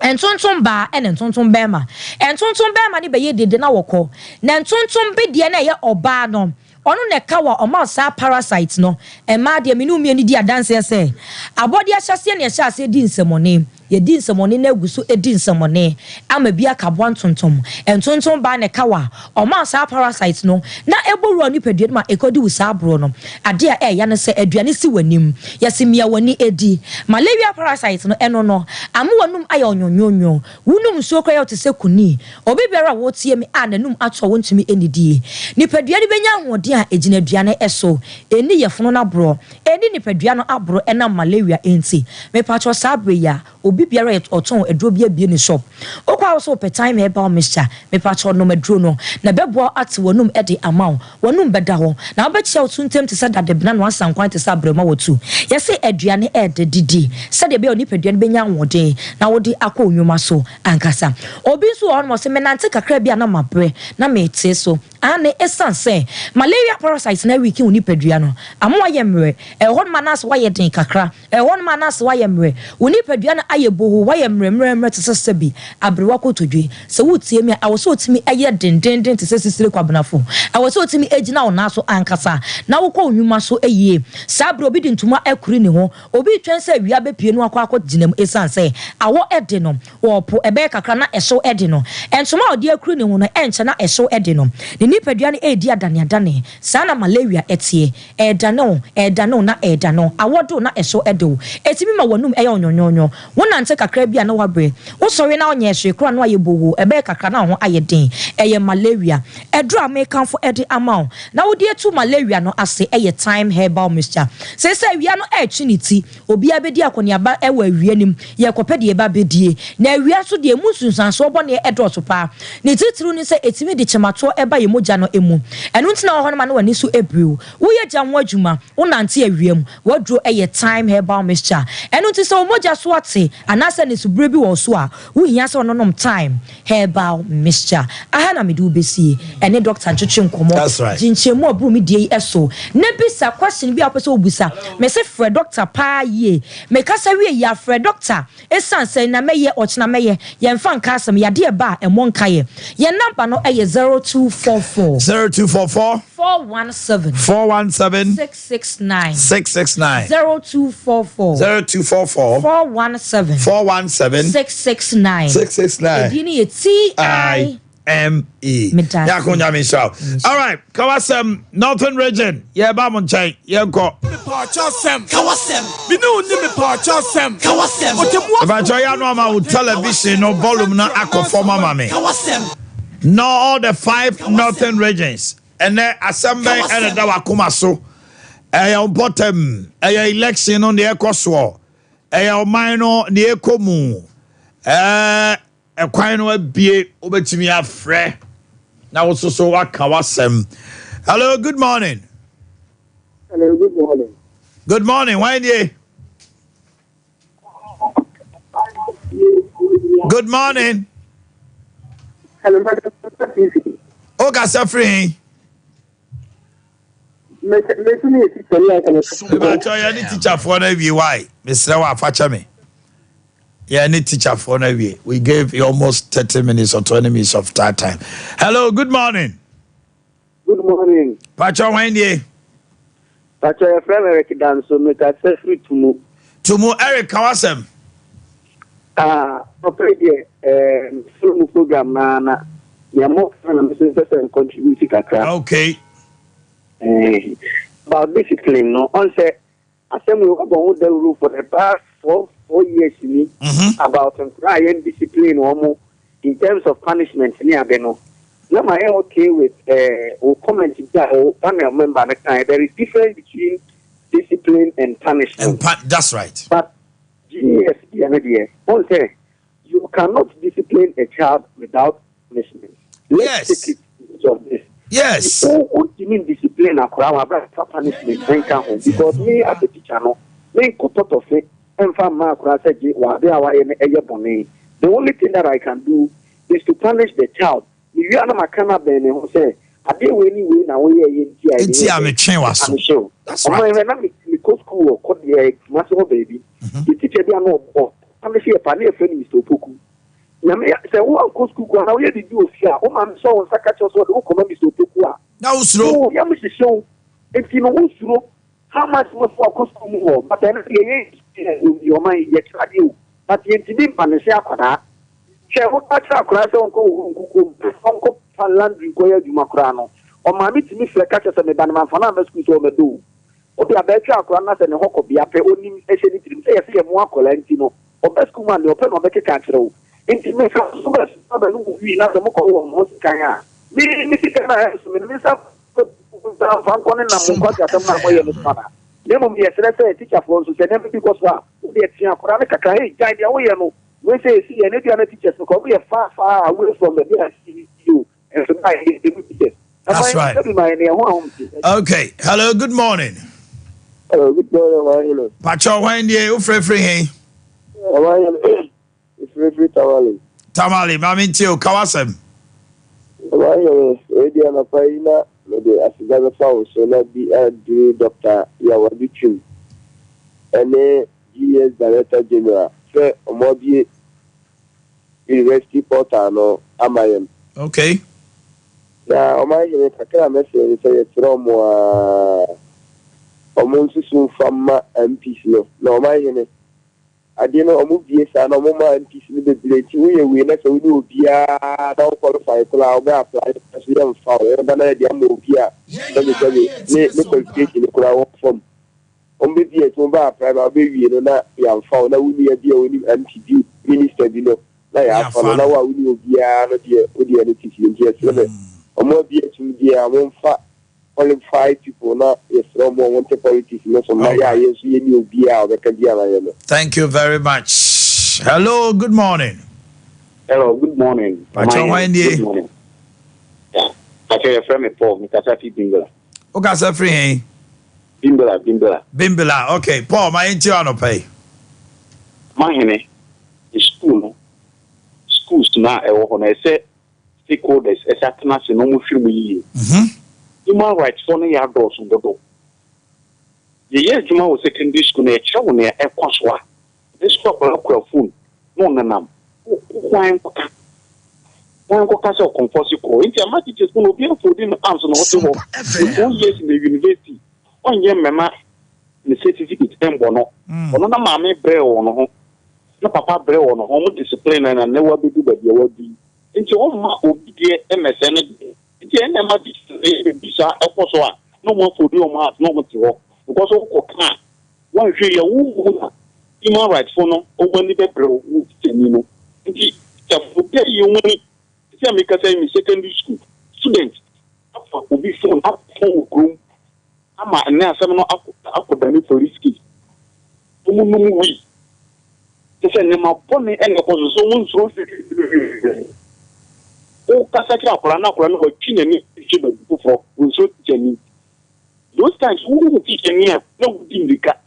entonton ba ene entonton bema ni be ye dede na woko na entonton be de na ye oba no onu ne kawa o ma sa parasite no e ma de me no mienu di adanse se abodi ahyase ne ahyase di nsemone ye di nsemone na aguso edi nsemone ama bia kabwa ntontom entonton ba ne kawa o ma sa parasite no na eboru ani pedue ma ekodi wusa abro no ade a ya ne se aduane si wanim yesi mia wani edi malaria parasite no eno no amu wanum aya onyonyonyo wunum so kra ya te se kuni obi biara wo tie me ananum atwo wontumi enidie ni pedue ni benya hode a ejina aduane eso eni yefono na bro eni ni pedue no abro ena malaria enti me patcho sabre ya obi biara oton aduro bia bia ni shop okwa so pe time herbal mixture me patcho no maduro no na bebo ate wonum ede amaw wonum beda ho na obechi otuntem te sada de bna no asankwan te sa brema wotu yese aduane ede didi sade bia oni peduane benya nwode na wodi akọ onwuma so ankasa obi so on mo se menante kakra bia na mabre na mete so ane esanse malaria parasite na wiki oni pedua no amwa yemre e hon manas wa yeden kakra e hon manas wa yemre oni pedua na ayeboho wa yemre tese bi abrewa kotodwe se wutie mi awoso otimi aye dendenden tese sisire kwabnafo awoso otimi ejina ona so ankasa na wokọ onwuma so eye sabro obi dintuma akuri ne ho obi twense wia bepie no akọ ginam esanse awo ede no wopo ebe kakra na eso ede no entuma odi akuri ne ho no enche na eso ede no ni pedua ne edi adane sana malaria etie edano na edano awodo na eso edo etimi ma wonum eya onyonyonyo wona nte kakra bia na wabre wo sori na onye hwe kra no ayebowo ebe kakra na ho ayeden eye malaria edro amekanfo edi amount na wodi etu malaria no ase eye time herbal mixture se wia no etwiniti obi abedi akoniaba ewa wianim ye kopede eba bedie na wia so de musunsanso obone edo so pa ne titru ni se etimi de chemato eba ye moja no emu enu ntina ho no ma no wani so ebrew wo ye janwo adwuma wo nante awiam wadro eye time herbal mixture enu nti se moja so ate anase ne subre bi wo so a wo hia se ononom time herbal mixture aha na medu besie ene doctor ntwetwe nkomo jinchemu abru mi die eso ne bisa question bi apese obusa me se fre doctor pa ye me kasa wie ya fre doctor esanse na meye ochna meye ye mfa nka asem ya de ba emo nka ye number no eye 0244 417 669 0244 417 669 edini ye TIME. Ya kunya misha. All right, Kawasem, Northern Region. Yeah, Bamon Chai. Yeah, go. Kawasem. Binu ni me parchasem. Kawasem. If I try you no ma television no volume na akofoma mame. Kawasem. No all the 5 Northern Regions. And then assembly and da wakoma so. Important election on the Ekoswo. Minor the Ekomu. A quine will be over to me afre. Now also so what Kawasem. Hello, good morning. Hello, good morning. Good morning, why ye? Good morning. Hello, Madam. Okay, suffering. Me teacher for why? Mr. Wafacha me. Yeah, any teacher for we gave you almost 30 minutes or 20 minutes of that time. Hello, good morning. Good morning. Pacho Wendy. Pacho, your friend Eric Dan, so make us free to move. Eric Kawasem. Okay, film program, Nana. Your more and contribute. Okay. About discipline, no. On say, assembly about the rule for the past 4 years about crying discipline or in terms of punishment near Beno. Now I am okay with or comment that panel member there is difference between discipline and punishment. That's right. But yes, one say you cannot discipline a child without punishment. Let's take it of this. Yes. What do you mean discipline? Punishment because me as a teacher, no, me could thought of it. The only thing that I can do is to punish the child. If you are not Makana Ben who say, I did anyway now I'm sure. That's right. Me go school or call the master baby. The teacher they are not punish a panel friend Mr. Poku. Now me say, oh, go school now you did do fear. Oh, I'm so Sakacho so oh come Mr. Poku. Now slow. Oh, yeah, Mr. Show. If you know slow, how much more for costume more? But then your mind yet radio. But you didn't punish Akada. Share what class Uncle Land require you Macrano. Or mammy to me for catches and the Banman for number school over do. Or the Abetra Cranas and the Hawk of Biape only say a more colentino. Or best command the open of the catcher. Intimate we not the Moko most Kaya. Teacher for never because we say see any other teachers because we are far away from the BSCU and so that's right. Okay. Hello, good morning. Hello, good morning. Pacho when you free. It's free Tamale, Mami Tio, Kawasem. Radio Paina, maybe as a foul, so let be do Dr. Yawabichu, and GS Director General, Sir Omodi University Portano, Amayam. Okay. Now, Omanhene Kakra message say from Omonsu from MPs. No, Omanhene. I didn't know Omubie and Omoma MPs in the village. We next we do be don't qualify for apply as we don't follow. And then I am Mobia. Let me tell you, no qualification in the crowd from Ombia to private baby, you know, young found. Now we be a MPD minister, you know. I follow now. We will be a teaching here. Omobia to be a 1 qualified people now is from one politics. Thank you very much. Hello, good morning. Hello, good morning. Good morning. Yeah. I tell your friend Paul, Mikasafi Bimbala. Okay, free. Bimbala. Okay, Paul, my intio pay. Omanhene is school. Schools now, when I say stakeholders, as a national film. Human rights for the outdoors on the door. The year Juma was secondary school near Chawne a Quaswa. This proper phone, no nam. One Castle compulsory call. It's a matter just going to be for them arms on the 4 years in the university. 1 year, Mamma, the certificate and bono. Another mammy braille on home. No papa braille on home discipline and never be do but you will be. Into all my obedient MSN. No more for your mouth, no more to walk. Because of can't. One year, human rights for no, open the paper, you know. It's a pay you money. It's a make a secondary school student. Will be phone up home room. I'm a now some academic for risky. We. It's a name of pony and a so oh, Casacra, Kurana, or Chinese, for so Jenny. Those times, who will teach me? No, Indica.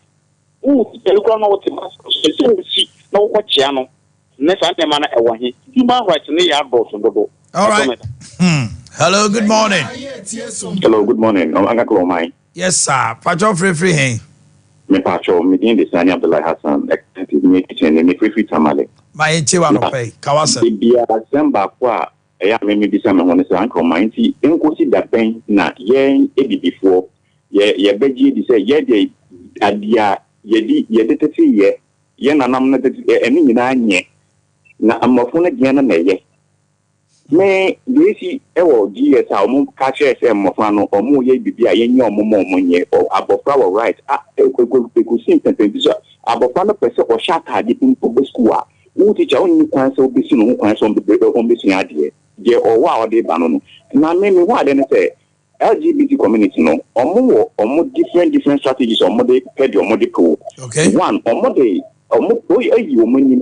Oh, Telegram, so see, no, what channel. Next time, I want him. Human rights in the yard boss on the boat. All right. Hello, good morning. Hello, good morning. I'm Uncle Mine. Yes, sir. Pacho free. Me Pacho, me in the Sanya Abdullah Hassan, extended me kitchen and me free tamale. My intio pay, Kawasa. Be a Samba qua. I am maybe some one is Uncle Minty. Don't go see that pain. Na ye before. Ye beji say ye adia ye did ye ye na nam na any ye na I'm a phone again and ye. me desi ewo GS a omo ka kire se mmofra no omo ye bibia ye nye omo nye abofra wo right eko simple so abofra no pese o shata de pinto be school a wo teacher oni kwan se obesi no kwan se obesi ade je o wa o de ba no na me wa de ne se LGBT community no omo different strategies omo de pedi omo de ko one omo de omo ayi omo ni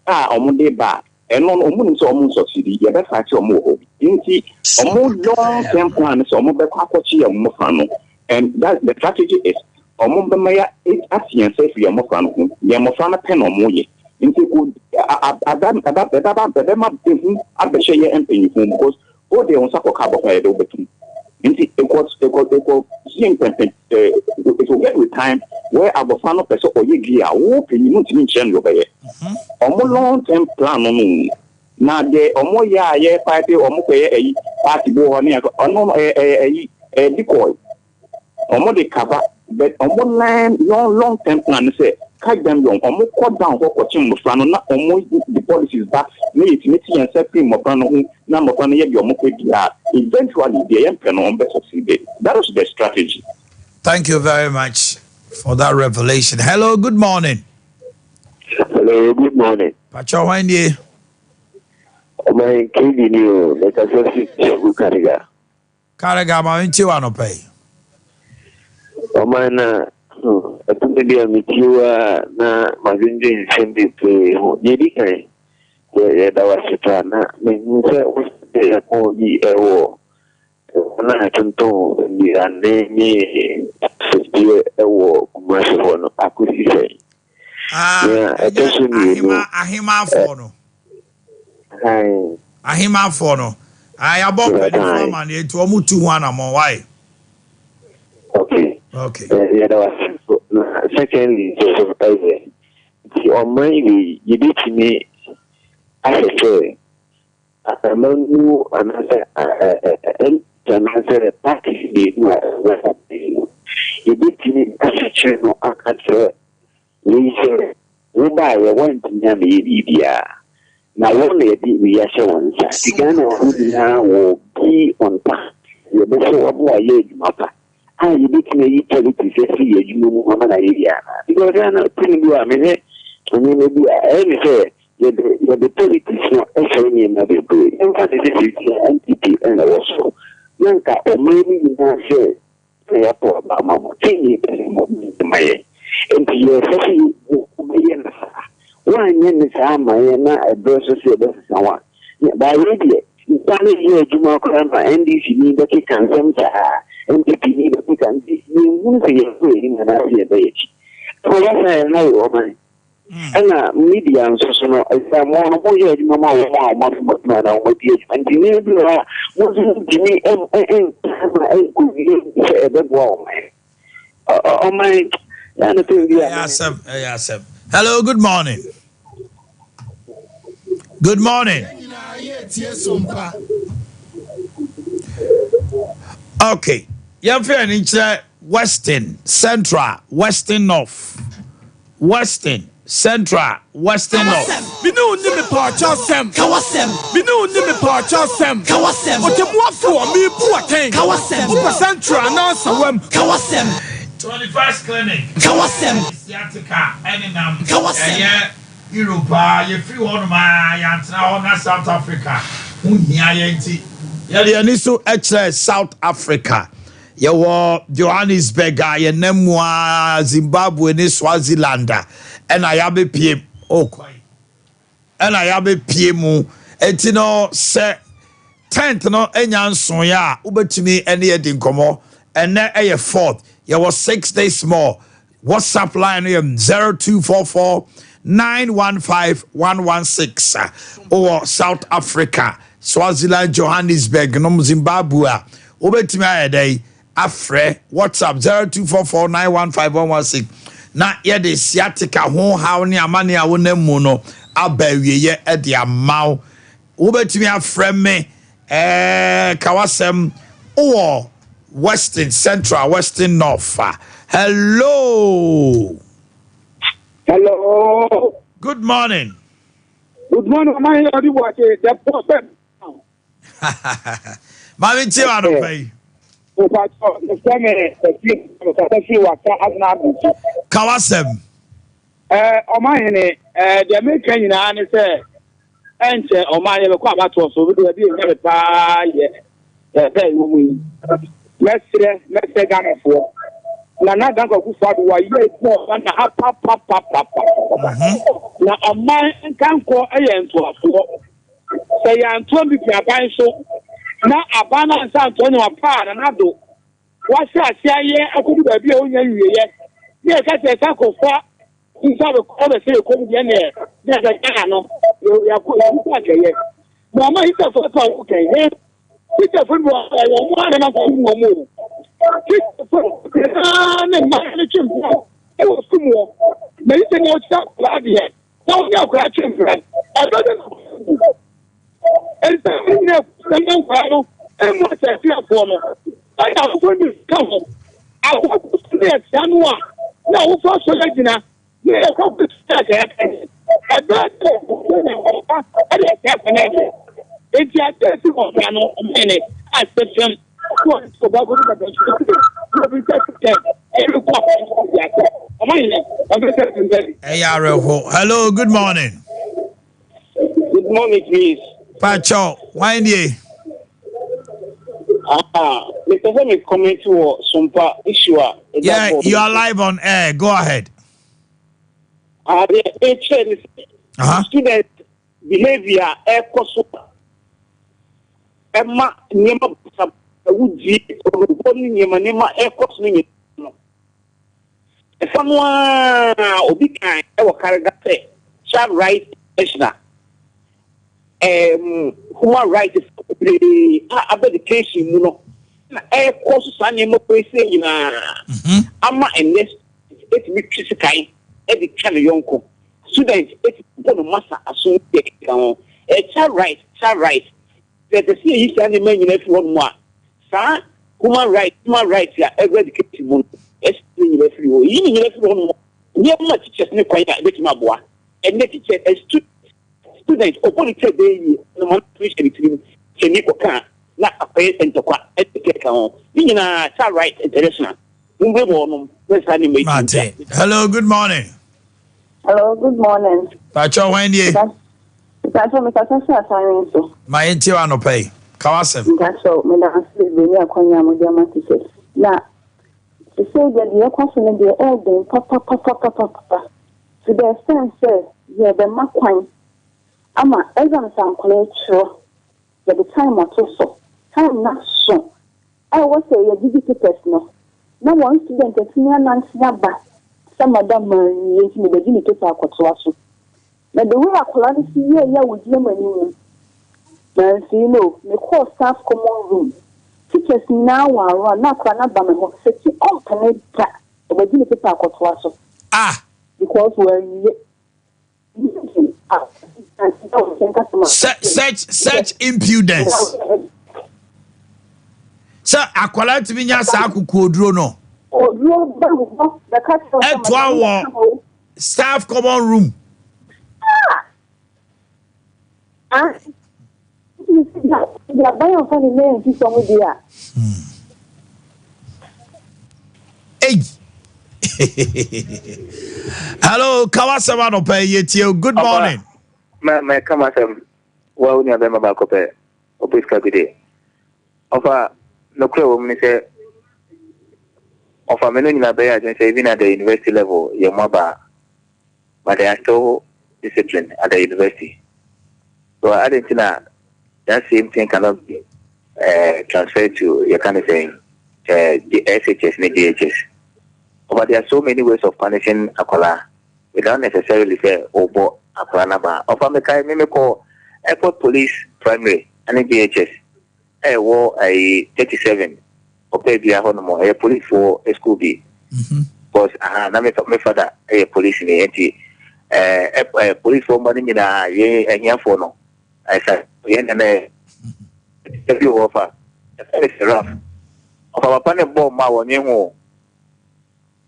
omo de ba eno omo ni so omo succeed ye be fa ti omo ho nti omo long term plan so omo be kwakochi omo fa no and that the strategy is omo be maya it asian say fi omo fa no ye omo fa na pen omo ye nti ko adam ma behu abehye ye empenyi fun because o de on sako ka bokwa ye do betum nti it will get with time where our final person or ye gear wo penyi no timi chen yo be ye omo long term plan no na de omo ya ye party omo ko ye eyi party bo ho ne ono eyi decoy omo de cover but omo long term plan say catch them young omo cut down for coaching mo no na omo the policies back me it and separate mo plan no na mo plan ye bi omo ko dia eventually the MP no be succeed. That was the strategy. Thank you very much for that revelation. Hello, good morning. Hello, good morning. Pacho Wendy. My KD new let us see Kariga. Kariga ma nti wa no pay. Omana atumdia mitiwa na mazinje nsembe pe ho. Yedi kai. Ya dawa sitana mense ya ko yi ewo na tonto ni ande ni sestie ewo kumasho no akusise ahima afọ no ahima afọ no ayabo pedi for man etu omutu ho anamo why okay ya dawa secondly so the almighty yiditini asese amanu anase anase party de no yiditini asese no akatre we ba ye want nyame bibia na won le di we ya she won sa tigana na wo bi on pa ye be so obo aye jumapa yiditini yi politics se ye jumu mu mama na ye ya because na tin bi wa me ne ni bi e say the politics no actually na be good. In fact, this is NPP and also Nanka or maybe na say ya po ba mama tini mo mai NPP sesi ubiyen wa nyen sa mai na address se da sawa ba yedi tani ye juma ko na NDC ni da ke kan samta NPP ni da kan ni mun se ye ko ni na se da ye ko ya sa na yo mai ana media nso no esa mo no mo ye ma ma ma na o die anti ni bi ra mo so dini ku e be bo o my na to dia yes. Hello, good morning. Good morning. Okay, you feel in Western, Central, Western North, Western, Central, Western North. Binu ni me pacha sem. Kawasem. Binu ni me pacha sem. Kawasem. Otemwa for me Boakye. Kawasem. Upa Central na sawem. Kawasem. 21st clinic. Kawasem. Siatica, Eninam. Kawasem. Yeah, Europa, you free one my yantra na South Africa. Unya yenti. Yeah, ni so South Africa. Yawo Johannesburg, ye nemwa Zimbabwe ni Swaziland. And I have a PM. And I have a PM. Eti no se tent no enyan so ya ubetimi ene edin komo ene eye fourth. There was 6 days more. WhatsApp line 0244 915 116 or South Africa, Swaziland, Johannesburg, no Zimbabwe. Ubetimi ayedai afre WhatsApp 0244 915 116. Na ye de siatica ho haw ne amane a wonam mu no abawie ye e de amaw wo betimi afrɛ me kawasem o Western Central Western North. Hello Good morning. Good morning, my Ade Akye. The prophet. Mami Chiwa no pay. Kawasem. Omanhene, the American in an say, and Omanhene will come out to us over the never pay. Let's say Ghana for. Na dango ku fa do ye ko na papa. Na a man kan ko ayento afo. Say yanto bi aban so. Na abana nsa Antonio apa na do. Wa sha sia ye akudu ba bi onya wiye. Ye ka se sa ko fa. Nsa be ko be se ko bi ne. Ne ga kana no. Ya ko ya ku aka ye. Na ma ita fo ka ku kai. Ita fo mo wa na ko mo. Hello, good morning. Good morning, please. Pacho, why ye? Because I'm coming to Sompa issue. Yeah, you are live on air. Go ahead. The student behavior, Emma, Nema, Woody, Nema, if someone Obi can ever carry that child right human rights about the case, you know. Air course Sanimo saying, Amma and next, it's me Chisikai, every kind of young students, it's going to master as soon as child right. That the sea is any man in everyone more. Sir, human rights, yeah, every education. Everyone, much teachers no quite make my boy, and the teacher a student or politics day, no one appreciate it. Can not a pay and to quite education. Being a child right international. Hello, good morning. Hello, good morning. Pacho, when ye? Pacho, me kasa assignment so. My intiwa no pay. Kawasem. Pacho, me da asli be ni akonya mo dia matike. Na to say that the question in the air then papa. To the extent say, yeah, the makwan. Ama, exam san collector. Yeah, the time or so. Time not so. I was say your GDP test no. No one student at senior Nancy back. Some of them in the beginning to talk about so. Now the way I call see yeah with you Nancy, you know, me call staff common room. Teachers now are not gonna be my city on Canada. The beginning to talk about so. Because we're such impudence. Sir, akwala timi nya sa akukoduro no. Staff common room. Hey. Hello, Kawasama no pay yetio. Good morning. My Kamasam. Well, near them about Cope. Opiska today. Offer no clue when say of a menu in a bay, I can say even at the university level, your mother, but they are still disciplined at the university. So I didn't know that same thing cannot be transferred to your kind of thing, the SHS and the DHS. But there are so many ways of punishing Akola without necessarily say, oh, boy, Akola Naba. Of a call Airport Police Primary and the DHS. I wore a 37 or maybe a honor a police for a school B. Because I my father a police in the anti a police for money in a year for no. I said, and a few offer. That is rough. Of our panel bomb, my one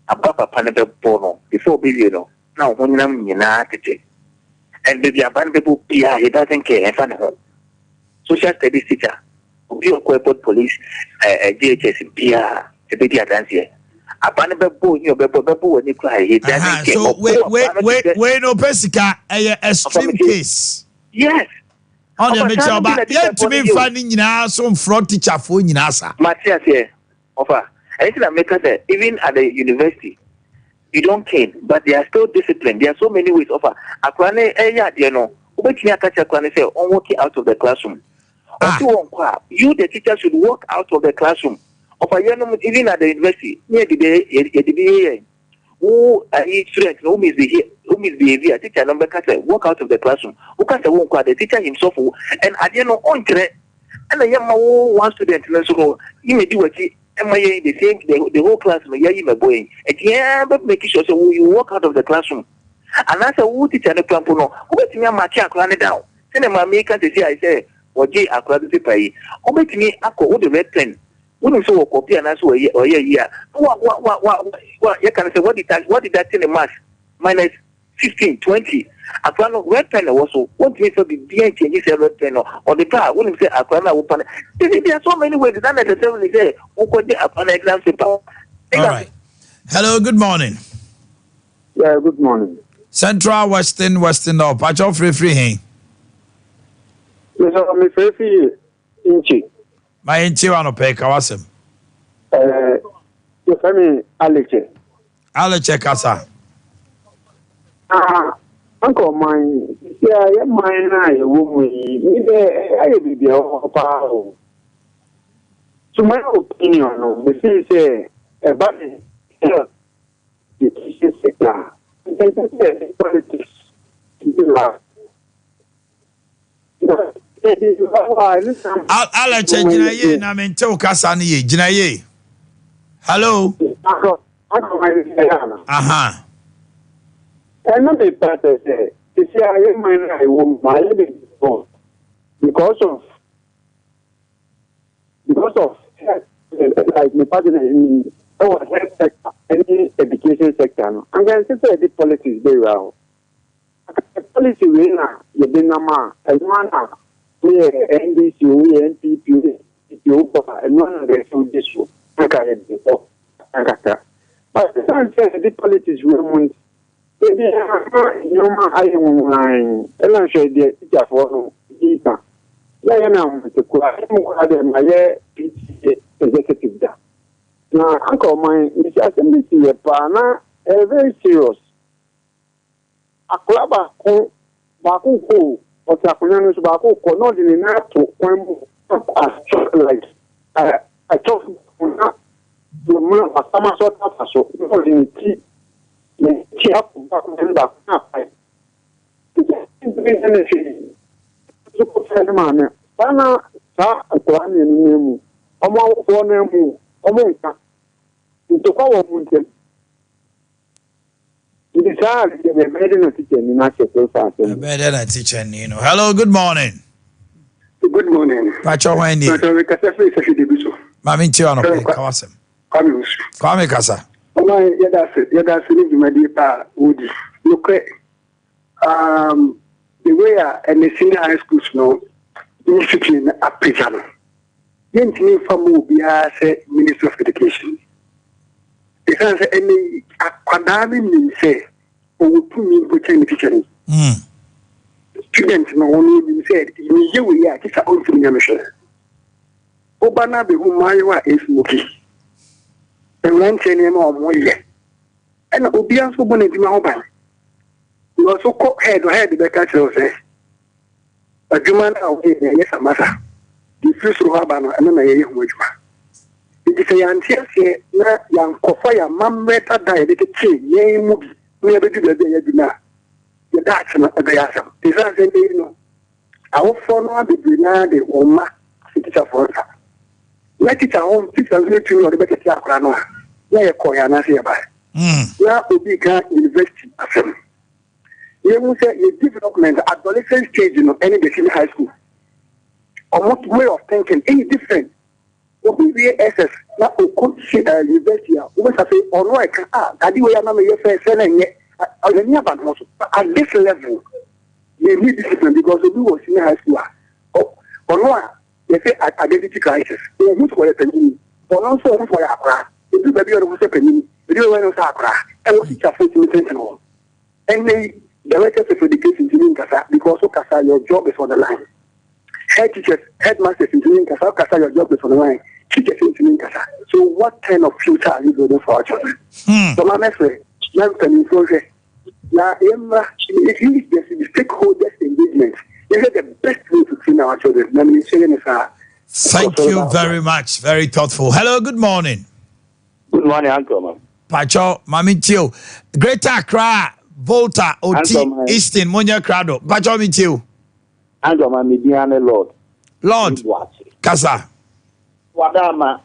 Papa Panel Bono before Billion. Now, when I'm in a and baby, a band people, he doesn't care. social studies teacher, obi airport police, JHS, Bia, a bit advanced here. A banababo, you bebo when you cry. So wait, no Pesica, a extreme case. Yes. On the mixture, but yet to be finding some fraud teacher for Nasa. Matthias here, offer. Anything that make us even at the university, you don't cane, but they are still disciplined. There are so many ways of Akwane, you know, say, on walking out of the classroom. You, the teacher, should walk out of the classroom. Even at the university, near the day, who are students, who misbehavior, teacher number walk out of the classroom. Who can't the teacher himself, and I didn't know on and I am one student, so he may do what he the same the whole class may my boy. And but making sure so you walk out of the classroom. And that's a who teacher the plan no. Who bet me a match a down. Send my maker to say I say, or J a crowd to pay. Who bet me a the red pen. Wouldn't so copy and answer or yeah. What you can say what did that tell the mass? Minus 15, 20. A crown of red pen also. What means to be being changes a red pen or the car wouldn't say a crown open. There are so many ways that necessarily say who could be upon exam paper. All right. Hello, good morning. Yeah, good morning. Central, Western, no, patch off free. Yes, I'm free inchi. My inchi one pay Kawasem. Your family, Aleche Kasa. Uncle mine, yeah, mine, I woman, I be the power. To my opinion, the say about the teaching sector, politics, Aleche Jinaye, na mento Kasa ni Jinaye. Hello. Aha. And not the part of say, I mine, I won't buy it because of like my partner in our health sector, any education sector. I'm going to say the policies very well. The policy winner, you been a man, as one NDC, NPP, and one of the food this one. But the time says the policies will I am line, and I'm sure the teacher for Ita. I am with the my PTA executive. Now, Uncle mine, Mr. Assembly, a partner, very serious. A club Baku, or Takunanos Baku, not in enough to like I talk the summer sort of so in tea. Hello, good morning. Good morning. Pacho Wendy. Mami Chiano, Kawasem. Kwame Kasa. Yada sini jumadi pa udi. Look, the way and the senior high schools no discipline application. Yentini famu biya say Minister of Education. It has any akwadami ni say o pumi ko chen teaching. Students no only said you ye we ya kisa on to nyamisho. Obana be hu maiwa esmoki. And when Cheney more yet. And Obian so bonnet in my home. You also caught head the catcher say. A German away, yes, a matter. The first Robana and then a young witch. It is a answer, young Kofaya, Mam better die, little chain, yea, move, never do the day you know. The Dutch and the answer. This is a day, no. I will follow the Grenade or Ma, teacher for her. Let it home 602 or the better Yakrano. Yeah, Koyana here by. Now, Obiga University. You must say a development adolescent stage in any senior high school. Or what way of thinking, any different. OBVSS, now, University, always say, or no, I can that way I'm not a fair selling yet. At this level, you need discipline because we was in high school. no, they say identity crisis. They use for a penny. For also for a crack. If you baby or a penny, you know, and what is your face in and they directors of education in Kasa because of Kasa, your job is on the line. Head teachers, headmasters in Kasa, Kasa, your job is on the line. Teachers in Kasa. So, what kind of future are you building for our children? So, my message, young people, now, if you the stakeholders engagement, this is the best way to train our children. Thank you very much. Very thoughtful. Hello, good morning. Good morning, Uncle. Pacho, Mami Tio. Greater Accra, Volta, Oti, Easton, Monya Crado. Pacho, me too. Uncle, Mami, Lord. Kasa. Wadama,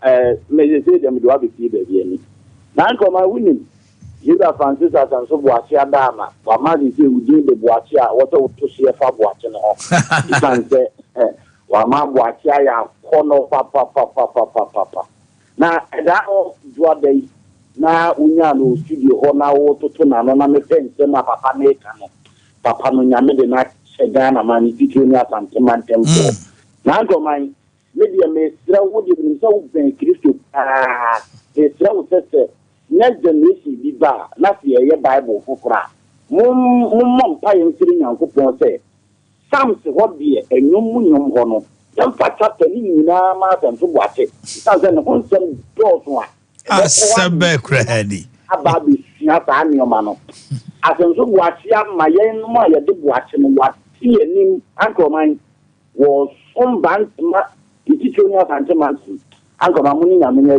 Medicine, and do have a baby. Uncle, my winning. You are Francis as and so Boakye Dama. What man is you do the Boakye, what to see a far watching off. You can say, Wama Boakye, corner papa. Now, that all draw day. Now, Unyano studio, or now to Tuna, no, I'm a friend, my papa make Papa no Yamid and I said, Ghana, man, if you not and temple. Now, go mine, maybe a may throw would even so thank Christo. They throw sister. Next generation be bar, last year Bible for cra. Mum pie and sitting on coupon say. Some say what be a new honor. Some fat chapter in Nama and to watch it. Thousand on some doors one. Asabe Crady. About this, not annual mano. As I'm so watching my young mother did watching what he and him, Uncle mine, was some band, the teacher of Antimancy. Uncle Mamuni, I mean,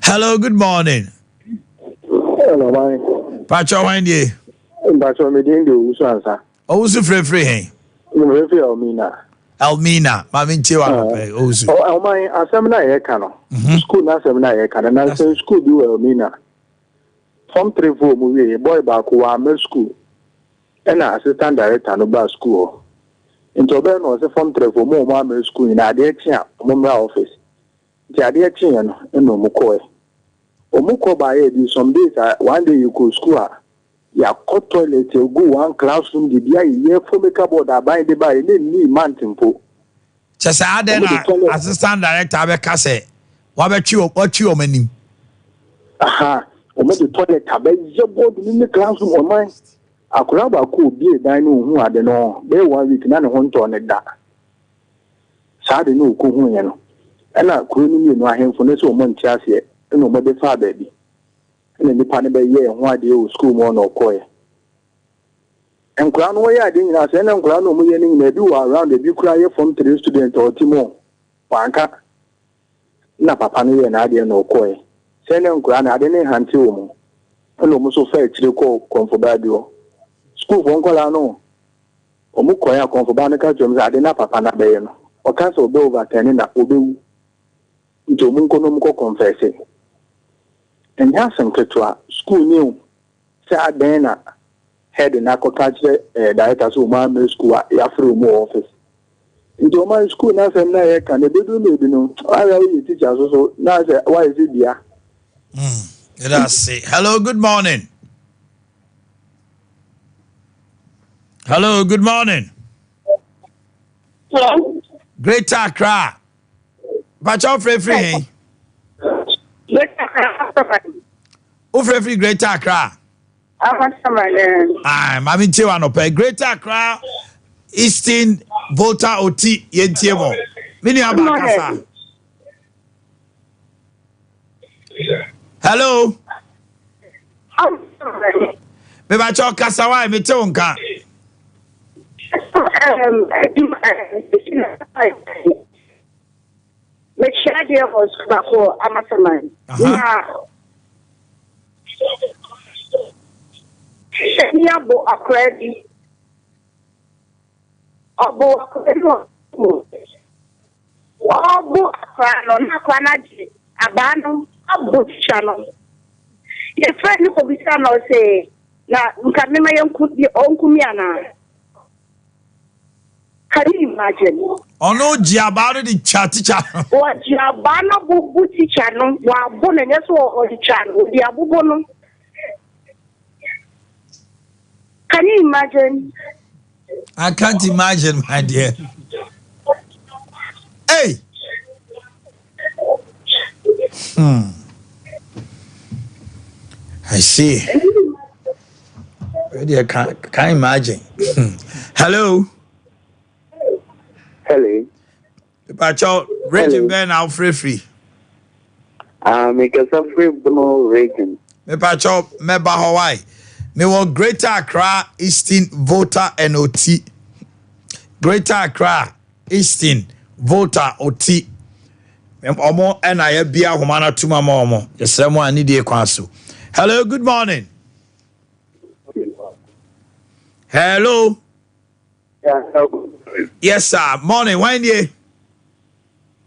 hello, good morning. Hello, my Pacho, wind ye. Pacho, me doing the Usansa. Oh, so free. Elmina, Mammy Chiwa, oh, my seminar, cano. School, not seminar, can and I say school do Elmina. From 3-4 movie, a boy back who are middle school. And I assistant director no bar school. Into Ben was a from 3-4 more middle school in Ade Akye Abia office. The Ade Akye and no Mukoy. Omuko by some days, one day you go school. Ya cut toilet, you go one classroom, the year for make up or by the by any mountain po. Just then, assistant director Abekase. What you mean? Aha, o me the toilet, I bet you board in the classroom or mine. I could have a cool beer, I know who I don't know. They 1 week, none want to on it that. Sad no cool, and I couldn't know him for no month chassis, and no mother father baby. And then the panel year and why the school more no coy. And crown way I didn't ask any crown no meaning may do around the big cry from 3 students or Timo. Panka Napapani and I didn't know coy. Send them crown I didn't hand to him. And almost so fair to the call come for Badio. School won't call I know. Omukoya come for Banica Jones I didn't Papana Bayon. Or cancel over 10 in that Ubu. Into Munko confessing. And Yasan Ketua, school new, Sad Dana, head in agriculture, directors of my school at Yafru office. Into my school, now, and I can do maybe no. I will teach us also. Now, why is it there? Let's see. Hello, good morning. Hello, good morning. Hello. Greater Accra. Pacho free. Free Greater Accra. Mami Chiwa no pay Greater Accra. Eastern Volta Oti Yentiemo. Mini abakasa. Hello. Me ba cho kasa wa me te wonka. Make sure there was before Amasaman. Yeah, Boakye. Boakye. Boakye. Abano. Channel. Your friend who be channel say, "Na mkamema yonkuti onkumiana." Can you imagine? Oh no, Giabano the chat teacher. What Giabano bubu teacher no? Wa bone nyeso o the channel. The abubo no. Can you imagine? I can't imagine, my dear. Hey. I see. Really, I can't imagine. Hello. Hello. Pacho, Regin Ben free. Because I'm free below Reagan. Me Pacho, Meba Hawaii. Me want Greater Accra, Eastern Voter and OT. Greater Accra, Eastern Voter OT. Omo and I bia humana tuma momo. Yes, I need a kwaso. Hello, good morning. Hello. Yeah, yes, sir. Morning. When you?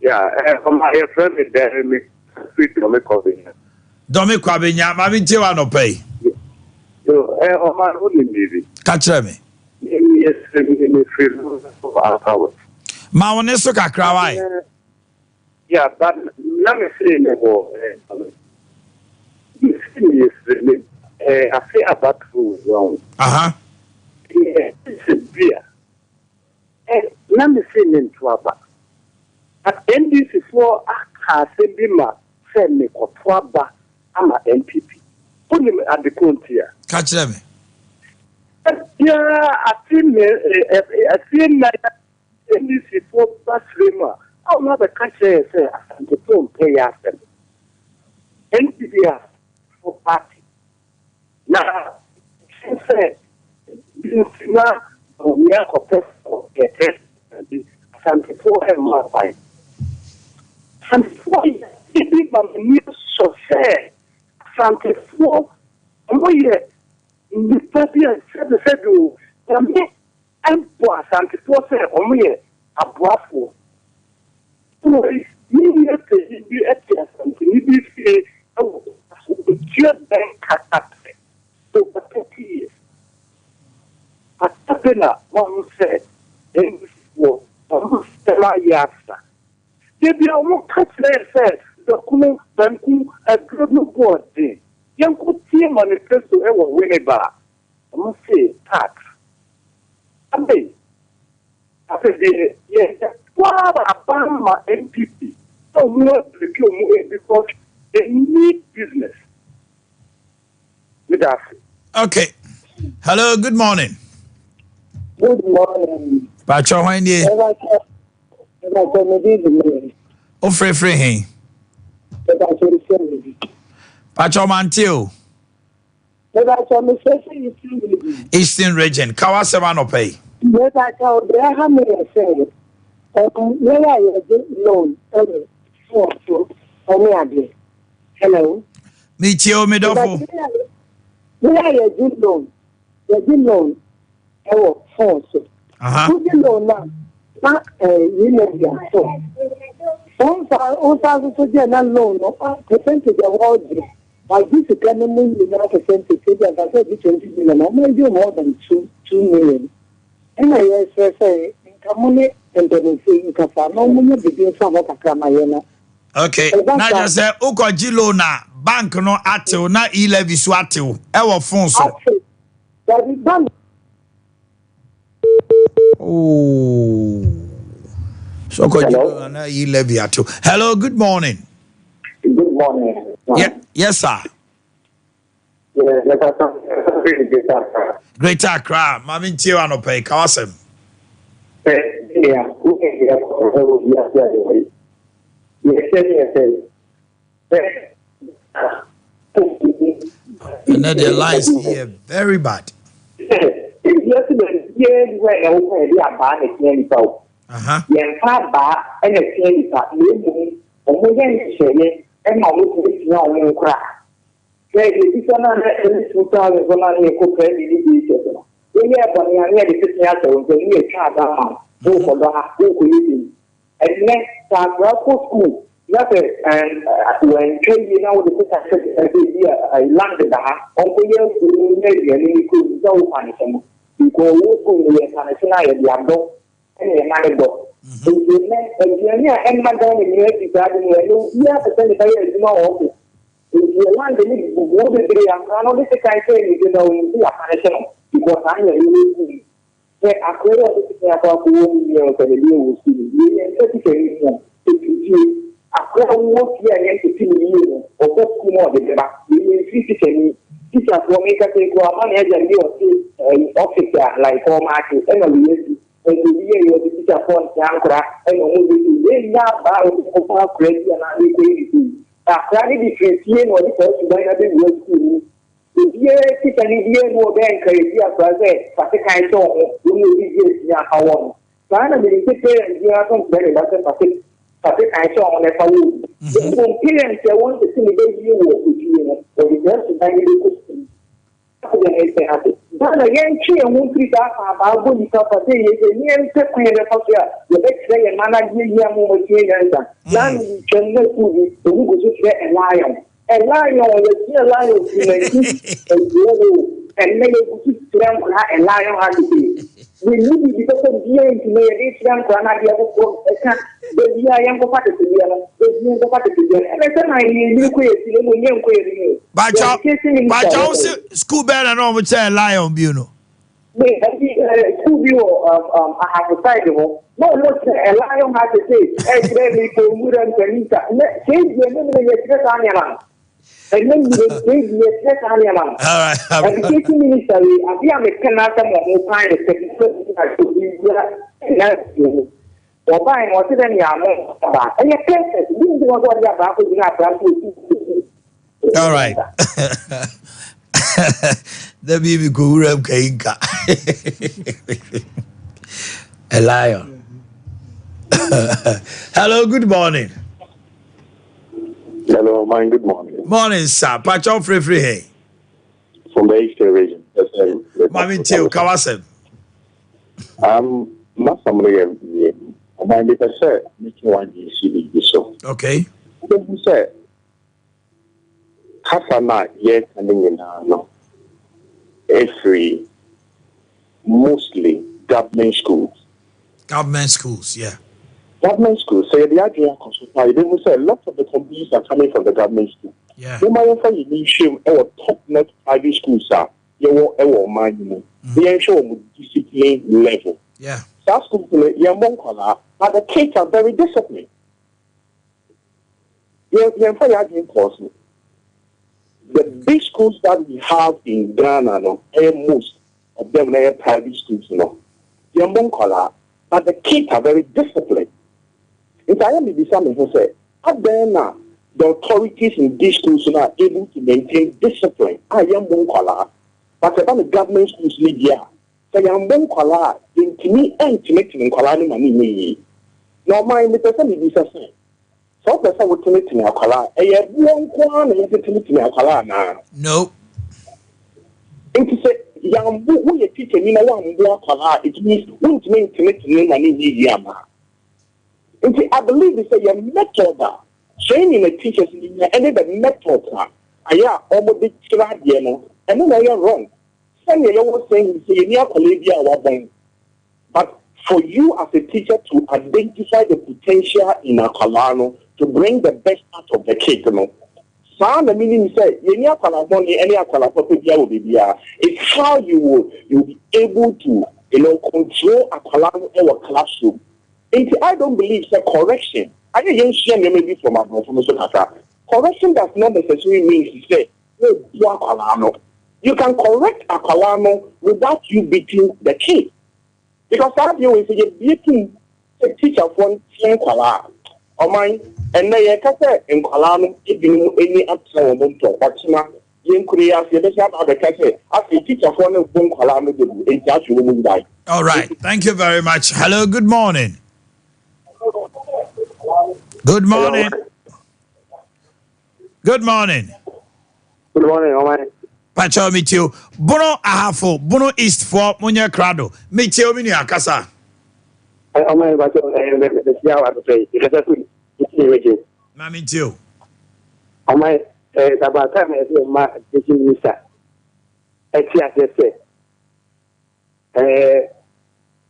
Yeah, my friend is there. Me, sweet Domi Kwabinya. Domi Kwabinya, Mami Tiwa no pay. So, my only baby. Catch me. Yes, me feel for hours. Ma oneso kakra wai. Yeah, but let me say no. Yes, I say about food wrong. Yeah, it's a beer. Let me say into about. At NDC for a Sebima send me or Twaba, I'm a MPP. Put him at the frontier. Catch me. Yeah, I feel like NDC for Basrima. I'll not a catcher say, and the phone pay after. NPP for party. Now, she said, now, we are for get some people have more fight. Some people, so sad. Some people, the president said, and some people say, a bravo. So, you have to be at something. You say, oh, just bank cut. So, but it is. But one said, and for Stella Yasta. They be almost cut their said, the Kumu Banku, a good board thing. Young could see manifesto ever win a bar. I must say, tax. I said, yes, what about my MPP? So, not the Kumu because they need business. With us. Okay. Hello, good morning. Good morning. Pacho, when you? Oh, free, hey. Pacho Mantio. Eastern region. Kawasema no pay. Hello. Meet you, Midofo. Loan. Oh, phone. Loan now. Percentage of all this. Like this economy, percentage, as I said, 20 million, I'm going to do more than 2 million. And I say, money and then say, you can find no money begin from what I can. Okay, now just say, Uko Jilo na bank no atil na e-levy so atil. Ewo phone so. Oh. So Uko Jilo na e-levy atil. Hello, good morning. Good morning. Yeah, yes, sir. Greater Accra. Mami Tiwa no pay. Kawasem. And then the lines here very bad. Nothing, and when training now the I landed maybe and could go on some because we international Yando and a manager. And my down in the garden, you have to send it in my office. If you want the need to go to the American, you know, in the international because I'm a akɔrɔ ɔtete akɔ akɔwɔ mu yɛ ɔkɔlɛ bi ɛwɔ si mu yɛ ɛtɛ kɛkɛ mu etutu akɔrɔ wɔ fi a yɛ tete mu yie no ɔbɛ kum ɔde bɛba yɛ fi tete mu tete akɔ mi kata ekɔ ama na ɛgya bi ɔte ɔfisi a like ɔma ake ɛna wiyɛ si ɛna wiyɛ yɛ ɔde tete akɔ nsia nkora ɛna ɔmo bɛ si yɛ nya aba ɔde kɔkɔ akɔrɔ bi a na ɛkɔ yɛ si akɔrɔ ne bi firi fie na ɔde kɔ suban na bɛ wɔ sukuu mu. If teacher is more than crazy as I say, but the kind of will be here. How one. So I'm going to say, you are going to very much but the kind of on a phone. Parents, I want to see the baby you with you, or the person that you could. Then again, she won't treat us about good because I say, you can't take me the first year. The next day, and man, I give you a moment here. Now you can let you go to a lion. A lion, a lion, and make a lion has to be. We need because of the to make a rich young one idea of the young party together, the young party together. And I said, I need young query. But school bell and all would say a lion, you know. School view I have a side of no, look, a lion has to say, a baby for Muran Penita. Change your name in your and then you gave me a set on your mouth. All right. And the minister, I am a Canada more kind of technical or buying what is any amount. And your places, you don't want to have all right. The baby guru Kainka. A lion. Hello, good morning. Hello, man. Good morning. Morning, sir. Pacho free hey. From the Eastern region. Mami Tio, Kawasem. Not somebody else. My neighbor said, making one GC so. Okay. Who said, Kasana yet and in no. Every mostly government schools. Government schools, yeah. Government schools say the idea consultant. They will say lots of the companies are coming from the government school. Yeah. No matter if you need shame or top-notch private schools are, you will mind. They ensure discipline level. Yeah. That school, but the kids are very disciplined. The big schools that we have in Ghana, most of them are private schools. But the kids are very disciplined. If I am the Bisam who said, now the authorities in these schools are not able to maintain discipline. I am Monkola, but about the government schools media. So I am Monkola, in me and to make Monkola money. Now, my person is a saying. So, person would tell me to me, Akola, I have one corner and to me to me, Akola now. No. And to say, young boy, teacher, me no one more Akola, it means won't mean to me to me money, Yama. And I believe it's a method. Training the teachers in the end of the method. I almost the tried, and then I am wrong. Some of you saying, say, near Columbia, but for you as a teacher to identify the potential in a Kalano to bring the best out of the kid, so the meaning say, any will be it's how you'll be able to, control a Kalano in a classroom. And I don't believe that correction. I didn't share maybe from a correction does not necessarily mean to say, you can correct a Kalano without you beating the kid. Because some people will say, beating a teacher for 10 Kala or mine, and they are in Kalano, if you know any upside to Waxima, in Korea, the best of the cafe, as a teacher for no phone Kalano, in touch woman die. All right. Thank you very much. Hello, good morning. Good morning. Good morning. Good morning, Omanhene. Pacho Mitio. Bono Ahafo, Bono East for Munya Crado. Mitio Mini Akasa. Omanhene, the Yaw at the place. It's a Mamitio. Omanhene, about time as my teaching minister.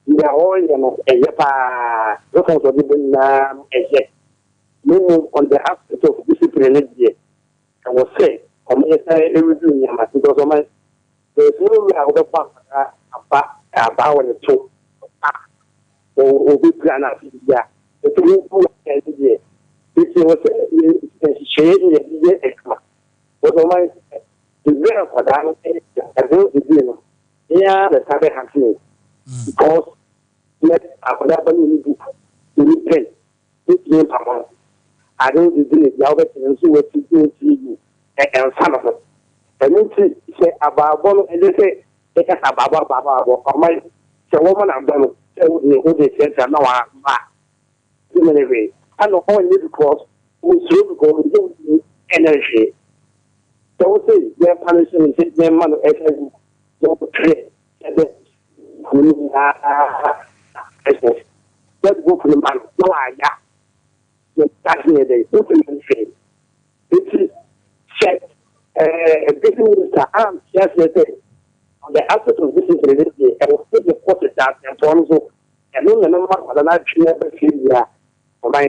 We are all, a yapa, looking for the on the aspect of discipline, I will say, because there's no way I would have power and so or be plan up yeah the two it was shade extra what my the very for that I don't know yeah the target happening because let a need to pay this power I don't do it now but and so what to do you and some of it and then say about one and they say they can have Baba or my woman I'm done with the center now anyway I know only because we should go with energy so say they're punishing their money don't pray and then let's go for the man no yeah that's the day open it's check this minister yes on the aspect of this is related I will put the quarter that and so and no number for the night never see ya for my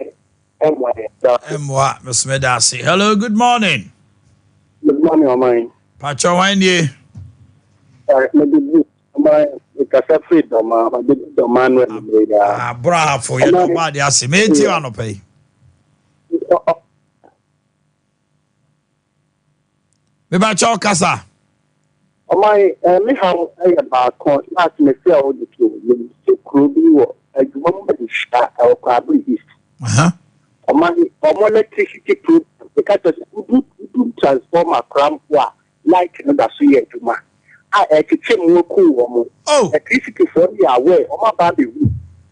Mwa Miss Medasi. Hello, good morning. Good morning, Omai. Pacho Wendy. Maybe my Casafri Doma, my big Domano. Bra for you, nobody has made you on pay. Maybe Cho Casa. Omai, me how I about contact me feel the two. You see, Kruby or a woman shot our Kabri East. Electricity proof because we do transform a cram like another suya to ma. I can no cool. Oh, electricity for the away. My baby,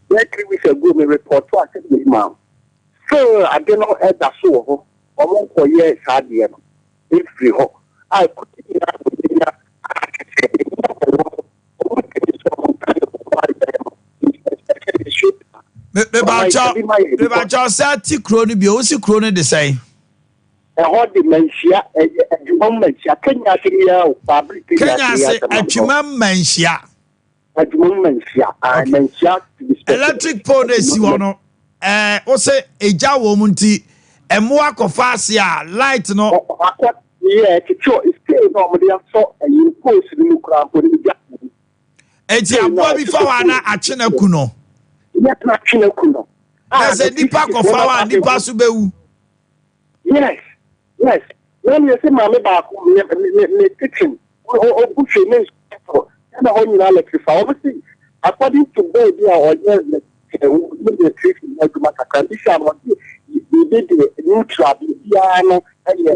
3 weeks ago, me report to I said, ma'am. So I don't know at the so. Almost for years, I did. It's free. I could Mebacha sati kroni bi o si kroni de say ho dementia dementia Kenya ya public Kenya say atwuma manhia dementia electric pole dey si wono o say eja wo mu nti emo akofa ase a light no yeah kicho stay no mo dey so you post ni kura ko ni ja eti abo bi fa wa na ache na ku no as a nipa kofa nipa so bewu yes when you say mama ba ko me kitchen o buffet me na ho nyina electrify obviously according to board dia or the treatment like maka condition what we did the neutral bia no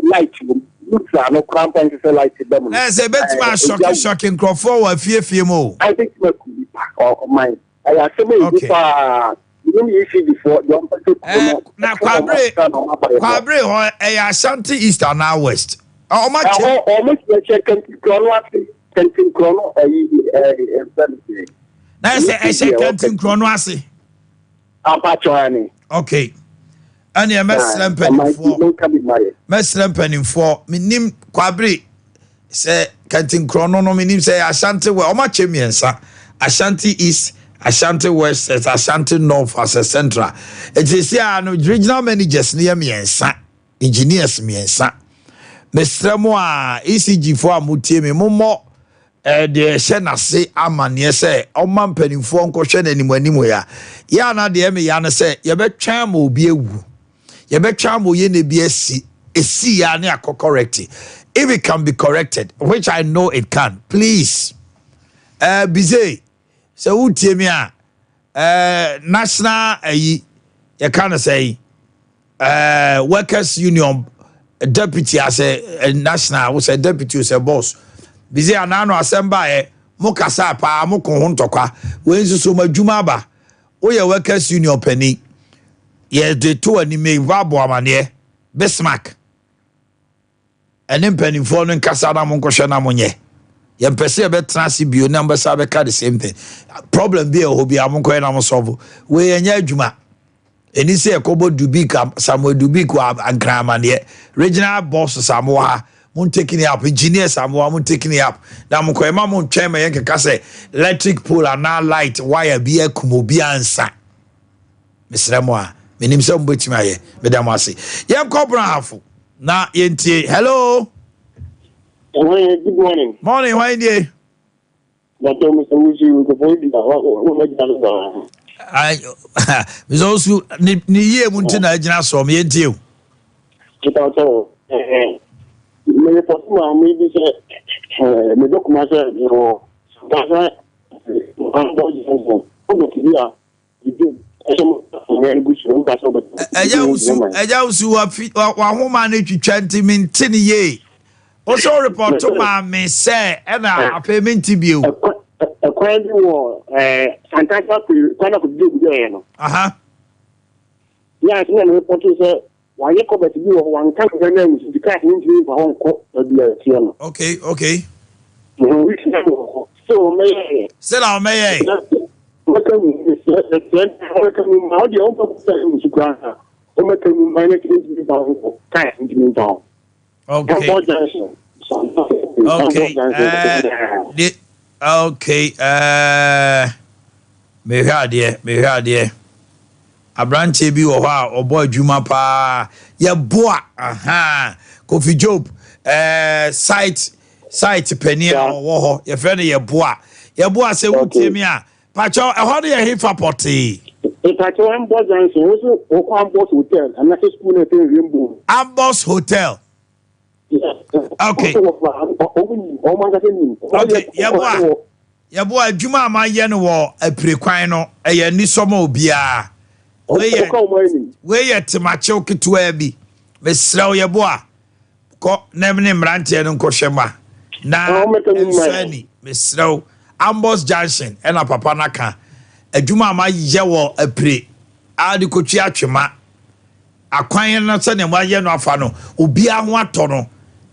light neutral no cramp and say light them na say betima shocking crofo wa fie mo I think we could be or mine I assume before you see before na kwabre ho Ashanti East and now West almost check Kentin Chrono na say Kentin Chrono ase okay ani mesrem penifo minim kwabre say Kentin Chrono no minim say Ashanti we o ma chemiensa Ashanti East Ashanti West as Ashanti North as a central. It is here no regional managers near me engineers me Mr. Moa ECG for amutie me momo de shena se amane se omam panimfo nkwohwe nanimu ya na de me ya na se ye betwa ma obi ewu ye betwa ma ye na bi esi ya na correct if it can be corrected which I know it can please bize so who tell me national you can't say workers union deputy as a national was a deputy was a boss busy anano asemba mokasa pa moko hontokwa we so madwuma ba we workers union penny ye de to anime vabo amane Bismarck enem penny for no nkasa na monko hwe na monye ye pese be transi bio number sabe ka the same thing problem be obi amonko na mo solve we enya adwuma eni se ekobo dubika Samuel Dubiku ankrama ne regional boss Samuel mun taking it up engineer Samuel mun taking it up na mo ko ema mun twema yen keka se electric pole and now light wire be akumo bi ansa mesremo a menim se mbotima ye medam ase yen kobra hafo na yentie hello. Good morning. Morning, why dear? But Mr. Wusi will go for it. I was also near Muntina Janaso, me and you. Maybe possible, maybe the document, you know, wa homa na twitwa min tini ye o so report to ma me say e na payment bio kwandi wo Santata kwanda ku bi ye no aha ya tin na report say wa ye ko bet bi wo wan kan na mu sika ni nti fa hon ko bia tie no okay so me say la me me hade abranche bi wo ha obo adwuma pa ye boa aha Kofi Job site penia wo ho ye fe ne ye boa se wutie mi a pacho ho de ye hifa poti pacho Ambos Johnson so o Ambos Hotel and na school na Rainbow Ambos Hotel okay ye boa adwuma ma ye no wo aprekwan no ye ni soma obia we ye temache oketwa bi mesraw ye boa ko nemne mrante no nkohwema na ensani mesraw Ambos Junction ena papa naka adwuma ma ye wo apre ade kotwi atwema akwan no se ne ma ye no afa no obia ho ato no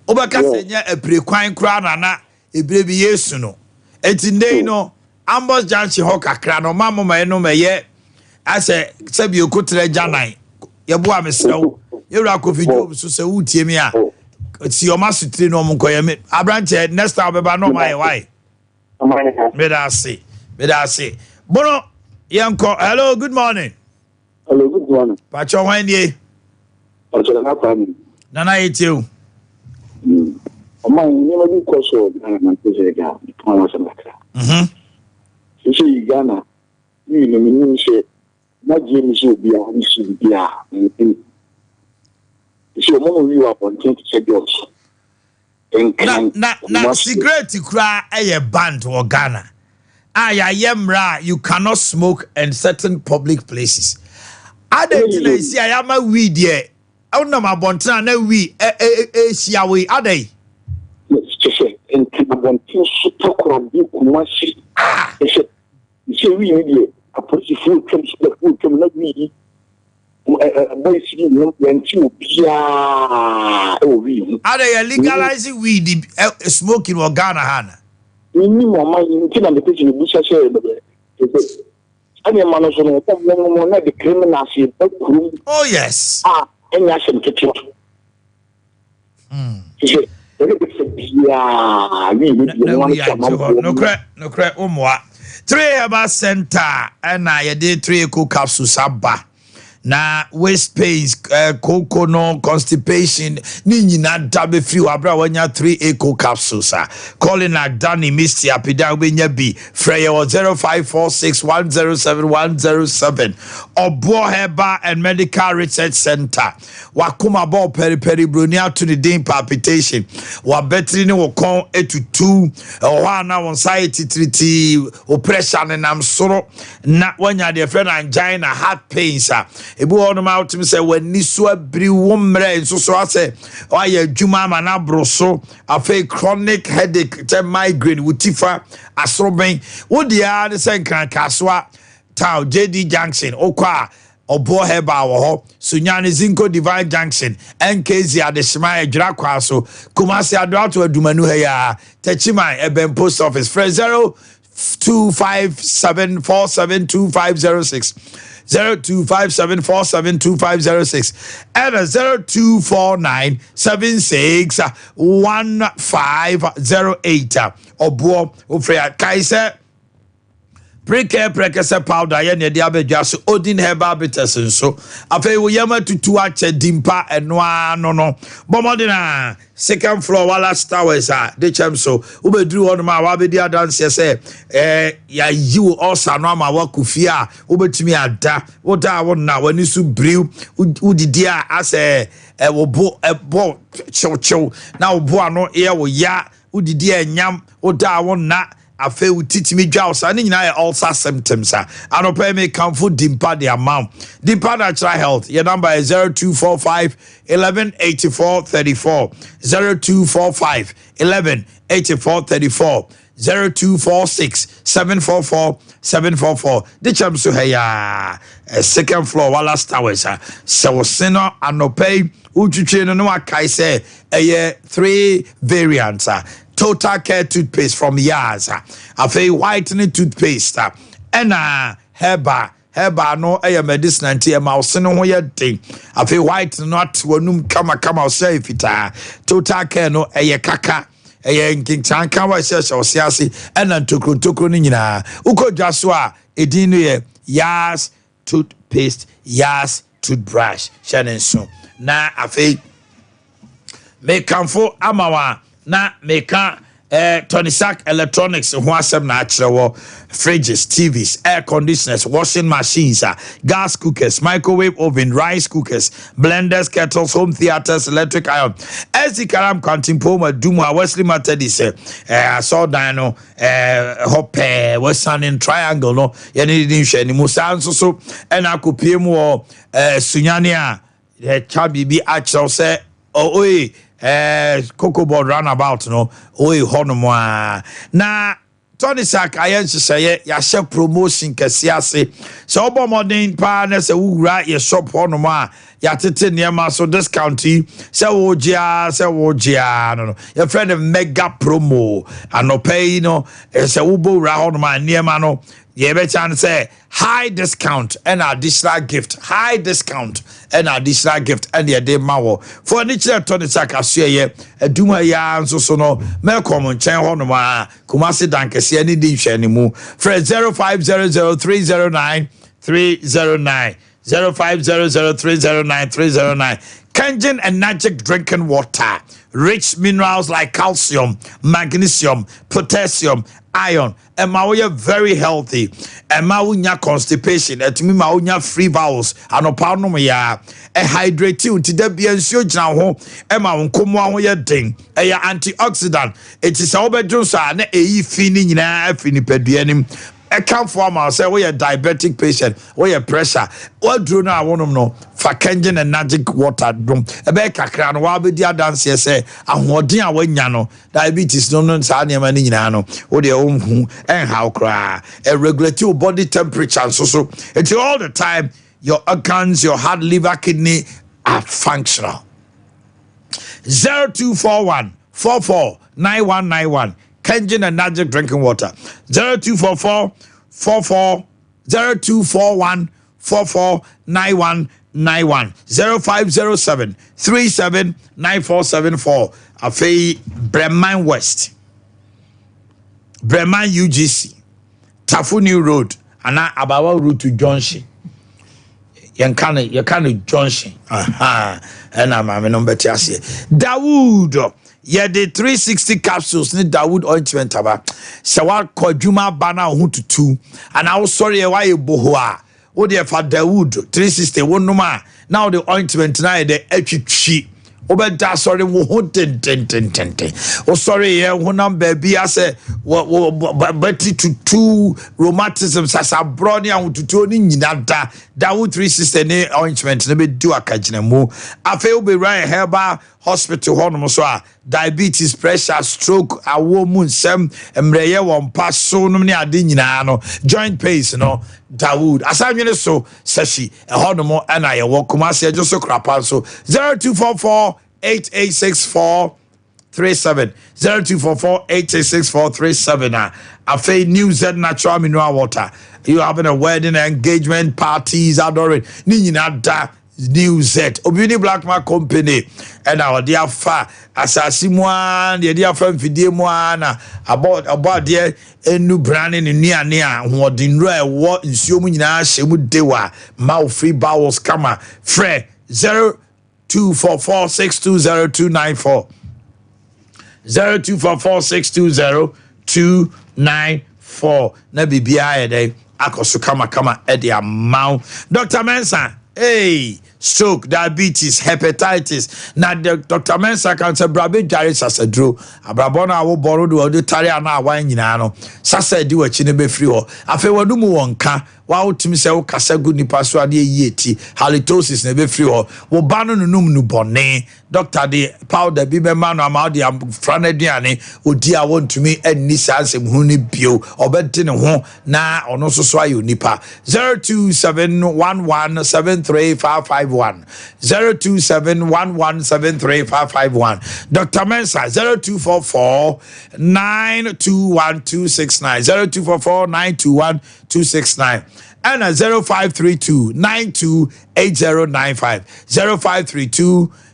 obeka senya apre kwan kura na ebre bi Yesu no etindei no Ambos Junction ho kakra no mamma no meye ase sabi okotre janan ye bo amesrew yewra Kofi Job so se wutie mi a si o masutire no mkoye me abranche next time beba no my why me da say bono yanko hello good morning pacho wan die pacho na kwani nana yetiu Omanhene Yaw bi koso na pejega kwa wasamaka sisi Ghana ni no minse na James obi a ni si bia sisi omo wi wa content schedules na cigarette kura eye banned in Ghana yemra you cannot smoke in certain public places ade tina isi ayama weed here ona mabonta na we sia we ade en kibontin super crowd kumasi ese we ni a possible come na we boy see no plenty obia we are you legalizing weed smoking in Ghana hana ni mama ni na the person bu share bebe ani mano so no mo na the criminals oh yes enya shem ketewa no crack umwa 3 Herbal Center and I did 3 eco capsules abba na waist pains cocoa no constipation ni nyina dabe free abra wanya 3 eco capsules calling at Danny Misty apida wenya bi frey 0546107107 Obo Herbal and Medical Research Center wakuma bo peri bronia to the din palpitation wa betri ni wokon etutu o na won anxiety triti oppression and am soro na wanya de friend angina heart pains ebu ono ma utim say wani so abri womre nso so ase oya adwuma ma na broso afa chronic headache te migraine wutifa asroben wodia de say kan kaswa town JD Junction okwa Obo Herbal wo ho Sunyane Zinco Divine Junction NKZ Adeshima Ejra kwa so Kumasi Adoato Adumanu he ya Techima Eben Post Office Fresh 0257472506 0257472506 and 0249761508 Obo Ofrea Kaise Prekese powder ye ne de abedwa so Odin herbal bitters nso afei wo yama tutu ache dimpa enoa no bomodina second floor wala towers de chem so ubedru ho no ma wa bedi adanse se ya yiwo osa no ma wa kufia ubetimi ada woda wo na wani su brew udidi a ase wo bo chow na wo bo ano ye wo ya udidi enyam woda wo na afe utitimi dwa osane nyina ulcer symptoms anopa me kamfo dimpa the amount dimpa natural health your number is 0245 1184 34 0245 1184 34 0246 744 744 the cham so heya second floor wala towers so sino anopa utwitwe no akai say 3 variants Total Care toothpaste from Yaz. Afe whitening toothpaste. Ena herba no medicine anti mouse no ho ye thing. Afe white not wonum kama say fita. Total Care no kaka. Nking chanka wa se osiase ena ntokro ni nyina. Uko dwaso a edin ye Yaz toothpaste, Yaz toothbrush. Shanen so. Na afe me kamfo amawa na meka Tonisac electronics ho asem na akyerewo fridges, TVs, air conditioners, washing machines, gas cookers, microwave oven, rice cookers, blenders, kettles, home theaters, electric iron. Ezi karam kantimpo ma dumu Wesley Methodist saw dino hope Western Triangle no ye ni hwe ni musa nso so na akopie mu sunyane a chabibi akyerew se oi Cocoa board roundabout no honomwa na Tonisac ayense seye ya she promotion kesiase so obo modern pa na se wura ye shop honoma ya tete niema so discount se wojia no your friend mega promo anope no se ubo ra honoma niema no ye be chan say high discount and additional gift and ye de mawo for niche Tonisac asye aduma ya nso so no me kom chen honoma kumase dankese ani di hwe ani mu fred 0500309309 0500309309 Kangen Energetic drinking water, rich minerals like calcium, magnesium, potassium, iron, and mauya very healthy, and maunya constipation, and me maunya free bowels, and opano ya, a hydrate you to the BNC now, and my uncle ya ding, a antioxidant, it is all bedroom, and a finning na finipedianim. Account for myself, say we a diabetic patient, we a pressure. What do now I want to know? For Kenyan and magic water drum. A bear cacran, while be dear dance, say, and what dear when yano, diabetes no non sani no, or their own and how cry. A regulatory body temperature and so. It's all the time your organs, your heart, liver, kidney are functional. 0241 449191. Kenyan and Magic drinking water 0244 0241 449191 0507 379474 Afei Bremen West Bremen UGC Tafuni Road ana Abawa Road to Junction Yankane Junction and I'm number tiase Dawood yeah, the 360 capsules need Dawood ointment aba. Sawa kwadwuma bana ho tutu. And I was sorry why you bohoa. What the for Dawood 360 one no ma. Now the ointment na the etwitwi. Obeda sorry wo ho ten. Oh sorry yeah honam baby I say beti tutu rheumatism sasa broni an tutu ni nyina da. Dawood 360 ne ointment na be do akagina mu. Afa obe right herba hospital honum so a diabetes, pressure, stroke, a woman sem emreye won pass so no ne ade nyina no joint pains no Dawood asanwene so sashi e honum ana ye wo Kumasi ejo so krapa so 0244 8864 37 0244 8864 37 Afe New Z natural mineral water. You having a wedding, engagement, parties, adoring. Ni nyina da new Z Obuni Blackman Company and our dear fa asasimuan the dear friend Fidemuana about dear enu branding in near what in rare what in Siomina Shemu Dewa mouth free bowels kama Fre 0244620294 0244620294 na bibia day akoso kama edi amount Dr. Mensa hey stroke diabetes hepatitis na Dr. Mensa can say brabe jare sasedro abrabona wo boro do de tare ana awan nyina no sasa di wachi ne be free ho afi wadu mu wonka wa utimi se wo kasa gu nipa so ade yieti halitosis ne be free ho wo ba no num nu bone doctor de powder bi be ma no ama de frana duane odi a wontumi anni sansem hu ne bio obedi ne ho na ono so ayo nipa 0271173551 0271173551 Dr. Mensa 0244921269 0244921269 and 0532928095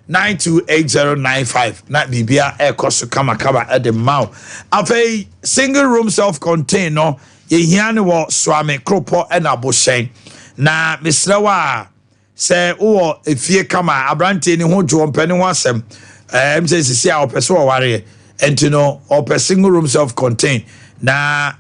0532928095 na bibia ekoso kama at the mouth afei single room self-contained no ye hiane wo swame kropo na boshen na misrawa se wo efie kama abrante ni ho jo mpani ho asem mse sisi a opeso ware entino ope single room self-contained na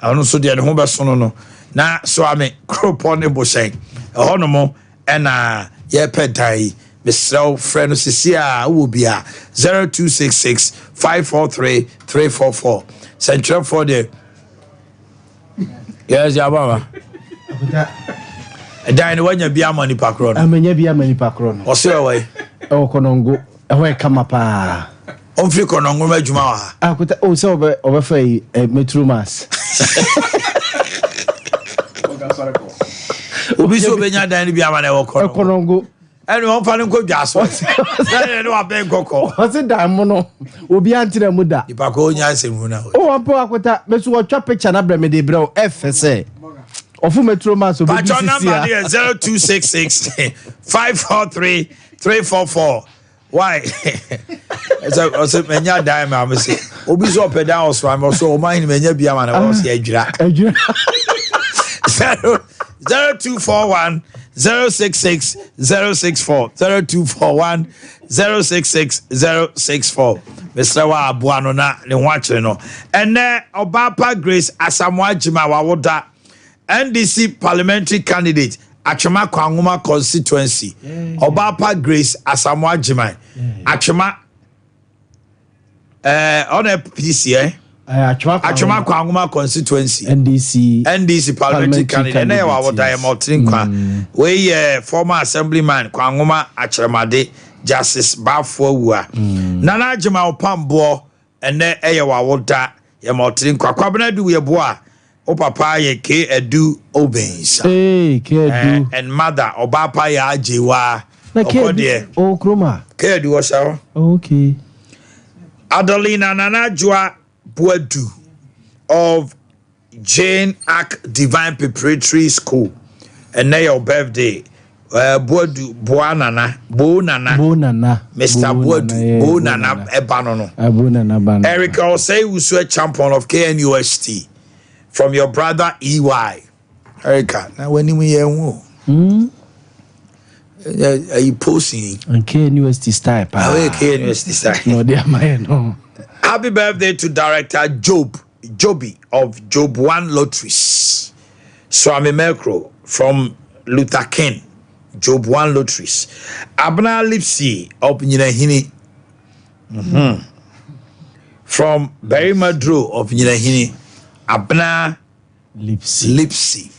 ono so de ho beso no na swame kropo ne boshen honomo na ye pedai Mr. Friend Cecilia will be 0266 543 344. Central for the yes, Yababa. And then when you be a money pacron, I mean, you be a money pacron. Or so away. Oh, Conongo, away come up. On free Conongo, Majuma. I could also over a metro mass. Obi so benya dan bi amane wo Conongo. Enu on fa nko dwaso. Na no aben kokko. O se dan mo no. Obi antire mu da. Ipa ko nya asem na. O wa po akota mesu wo twa picture na bre me de bre o FS. Ofu metro mass obi CC. Patron number 0266 543 344. Why? So menya dan ma me se. Obi so pedan o so am so o man menya bia ma na wo se adwira. 0241 066 064 0241 066 064 Mr. Wa Abuano na ne ho akere no ene Obapa Grace Asamoah Jima wawoda NDC parliamentary candidate Atwema Kwangoma constituency Obapa Grace Asamoah Jima Atwema on a PC Atwema Kwangoma constituency NDC parliamentary candidate na yawa woda ya Maltin kwa we former assemblyman Kwangoma Acheremade Justice Bafowua Nana Ajima Opambo ene yawa woda ya Maltin kwa kwabena du ye boa o papa ye K Edu Obens K and mother Obapa ya Ajewa Okodie o kroma K Edu washawo okay Adelina Nana Jua Boadu of Jane Arc Divine Preparatory School and now your birthday Boadu Boanana Mr. Boadu Boanana Ebanono Erica Osei Usue champion of KNUST from your brother EY Erica now when you hear are you posting KNUST style KNUST style no they are my no. Happy birthday to director Joby of Job 1 Lotteries. Swami Melkro from Luther King, Job 1 Lotteries. Abna Lipsy of Nyinahini. From Barry Madro of Nyinahini. Abna Lipsy.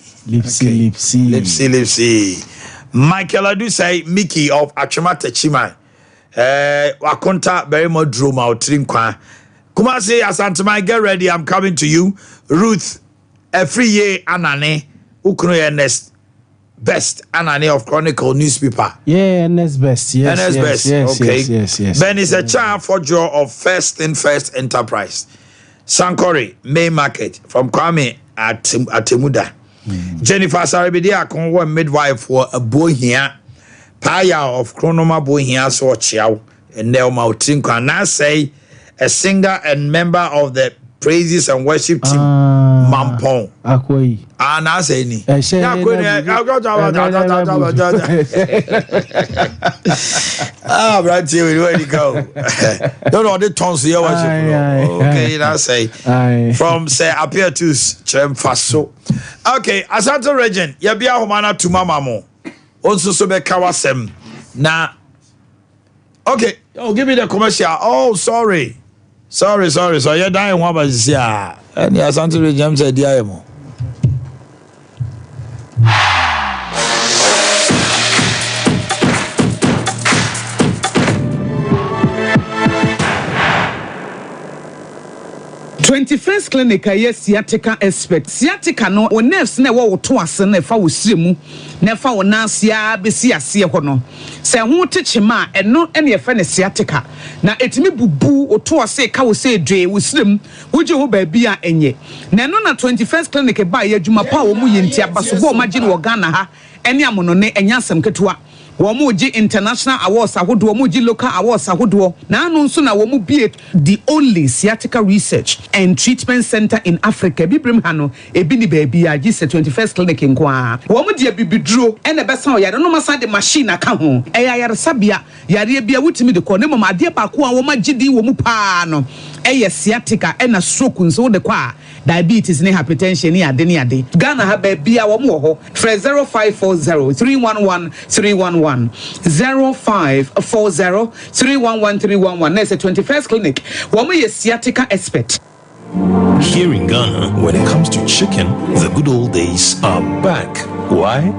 Michael Adusai Mickey of Achimata Chima. Wakonta very much drama or trinkwa. Kumasi Asantama, get ready. I'm coming to you. Ruth, a free year anane, Uknoya Nest Best anane of Chronicle newspaper. Yeah, NS Best. Yes, NS Best. Okay. Yes. Ben is a child for draw of First Enterprise. Sankore Main Market from Kwame at Temuda. Jennifer Saribidia, midwife for a boy here. Paya of Chronoma Bohia so Chiao and Nelma Tinko. And I say a singer and member of the praises and worship team Mampong. Akoi. And I say ni. Ah, right here we ready go. Don't know the tones here worship. Okay, that's say from say appear to Faso. Okay, Asante Region, Yabia Homana to Mamamo. Also so be kawasem. Na okay, give me the commercial. Oh, sorry. So you're dying one by this year. And yeah, Asante Region said Diamo. 21st clinic a sciatica expert sciatica no o nerves na wo to ase na fa wo siremu na fa wo nansia besi ase ho no se ho techema eno ene ye fa ne sciatica na etimi bubu o to ase ka wo se dwe wo sirem wo je ho ba bia enye na no na 21st clinic ba ye adwuma pa wo mu yenti abaso bo ma gine wo Ghana ha ene amono ne enya asem ketewa Womuji international awards ahodo womuji local awards ahodo na anu nso na womu be the only sciatica research and treatment center in Africa bibrim hano ebi ni baby a gise 21st clinic nkoa womu de bibiduro ene besa o yare no masa de machine aka ho eya yare sabia yare bia wutimi de ko ne mama ade ba ko a woma gidi womu pa no eye sciatica ena stroke nso de kwa diabetes ne hypertension ne ade Ghana ha ba bia womu ho 0540 311 311 0540 311 311. That's a 21st clinic. Woman is sciatica expert. Here in Ghana, when it comes to chicken, the good old days are back. Why?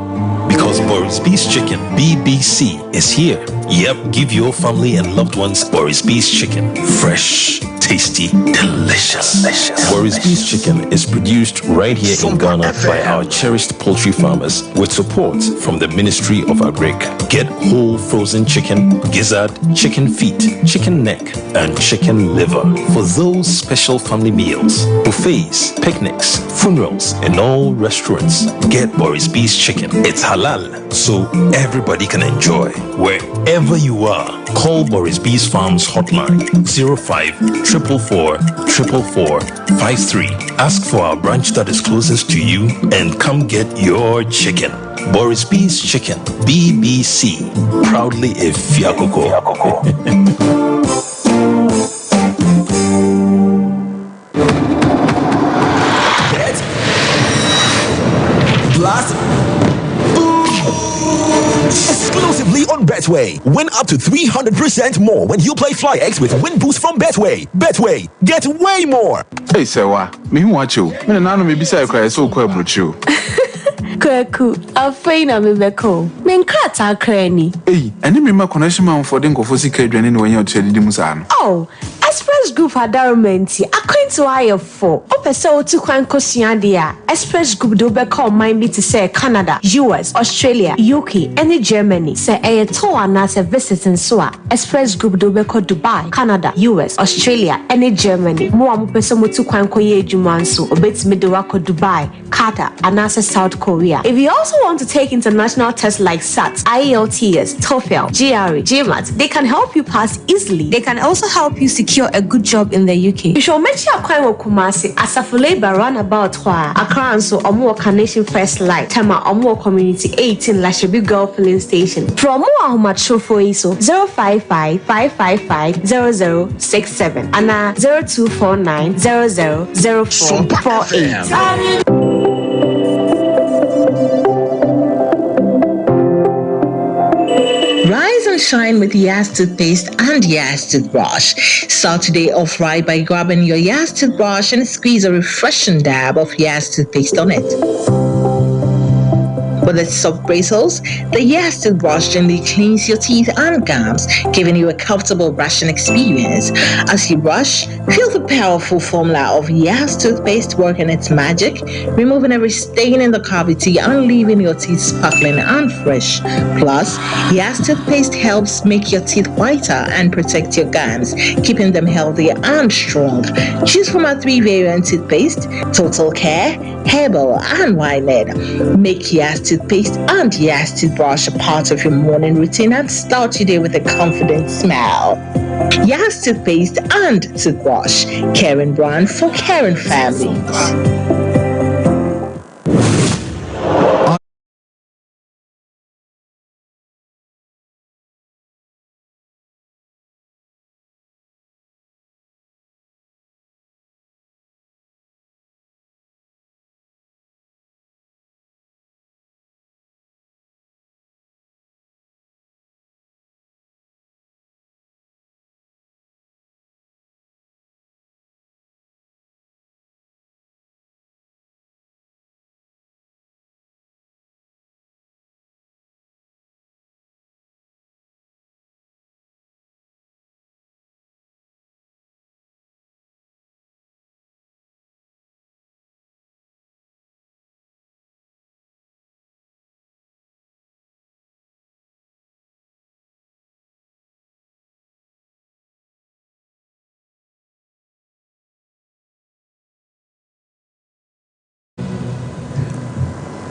Because Boris B's Chicken, BBC, is here. Yep, give your family and loved ones Boris B's Chicken. Fresh, tasty, delicious. Boris B's Chicken is produced right here in Ghana by our cherished poultry farmers with support from the Ministry of Agric. Get whole frozen chicken, gizzard, chicken feet, chicken neck, and chicken liver for those special family meals, buffets, picnics, funerals, and all restaurants. Get Boris B's Chicken. It's halal, so everybody can enjoy. Wherever you are, call Boris B's Farms hotline 05-444-444-53. Ask for our branch that is closest to you and come get your chicken. Boris B's Chicken, BBC, proudly a Fiakoko. Blast. Exclusively on Betway. Win up to 300% more when you play Fly X with Win Boost from Betway. Betway, get way more. Hey, Sewa, me who watch you. Me na me bisa you cry so quite you. Kweku, afei na mebeko. Menkrata krani. Hey, eni me ma connection man for den ko fosi kedwane ne wanya otwe didi musa no. Oh, Express Group adarumenti akwentu ayefo. Opese otu kwan kosua dia. Express Group do be call mind me to say Canada, US, Australia, UK, and Germany. Say e to anase visiting so a Express Group do be call Dubai, Canada, US, Australia, and Germany. Mo am pese mo tu kwan koye adwuma nso obetimi de wako Dubai, Qatar, anase South Korea. If you also want to take international tests like SAT, IELTS, TOEFL, GRE, GMAT, they can help you pass easily. They can also help you secure a good job in the UK. You should make sure you Kumasi Asafo Labor roundabout Accra and so Omo Carnation First Light, Tema Omo Community 18 Lashabi Girl Filling Station. From Omo Ahumad for ISO 055-555-0067 and 0249-000448. Rise and shine with Yas toothpaste and Yas toothbrush. Start today off right by grabbing your Yas toothbrush and squeeze a refreshing dab of Yas toothpaste on it. With its soft bristles, the Yas toothbrush gently cleans your teeth and gums, giving you a comfortable brushing experience. As you brush, feel the powerful formula of Yas toothpaste working its magic, removing every stain in the cavity and leaving your teeth sparkling and fresh. Plus, Yas toothpaste helps make your teeth whiter and protect your gums, keeping them healthy and strong. Choose from our 3 variant toothpaste: Total Care, herbal, and wine-led. Make Yas toothpaste and Yas toothbrush a part of your morning routine and start your day with a confident smile. Yas toothpaste and toothbrush, caring brand for caring families.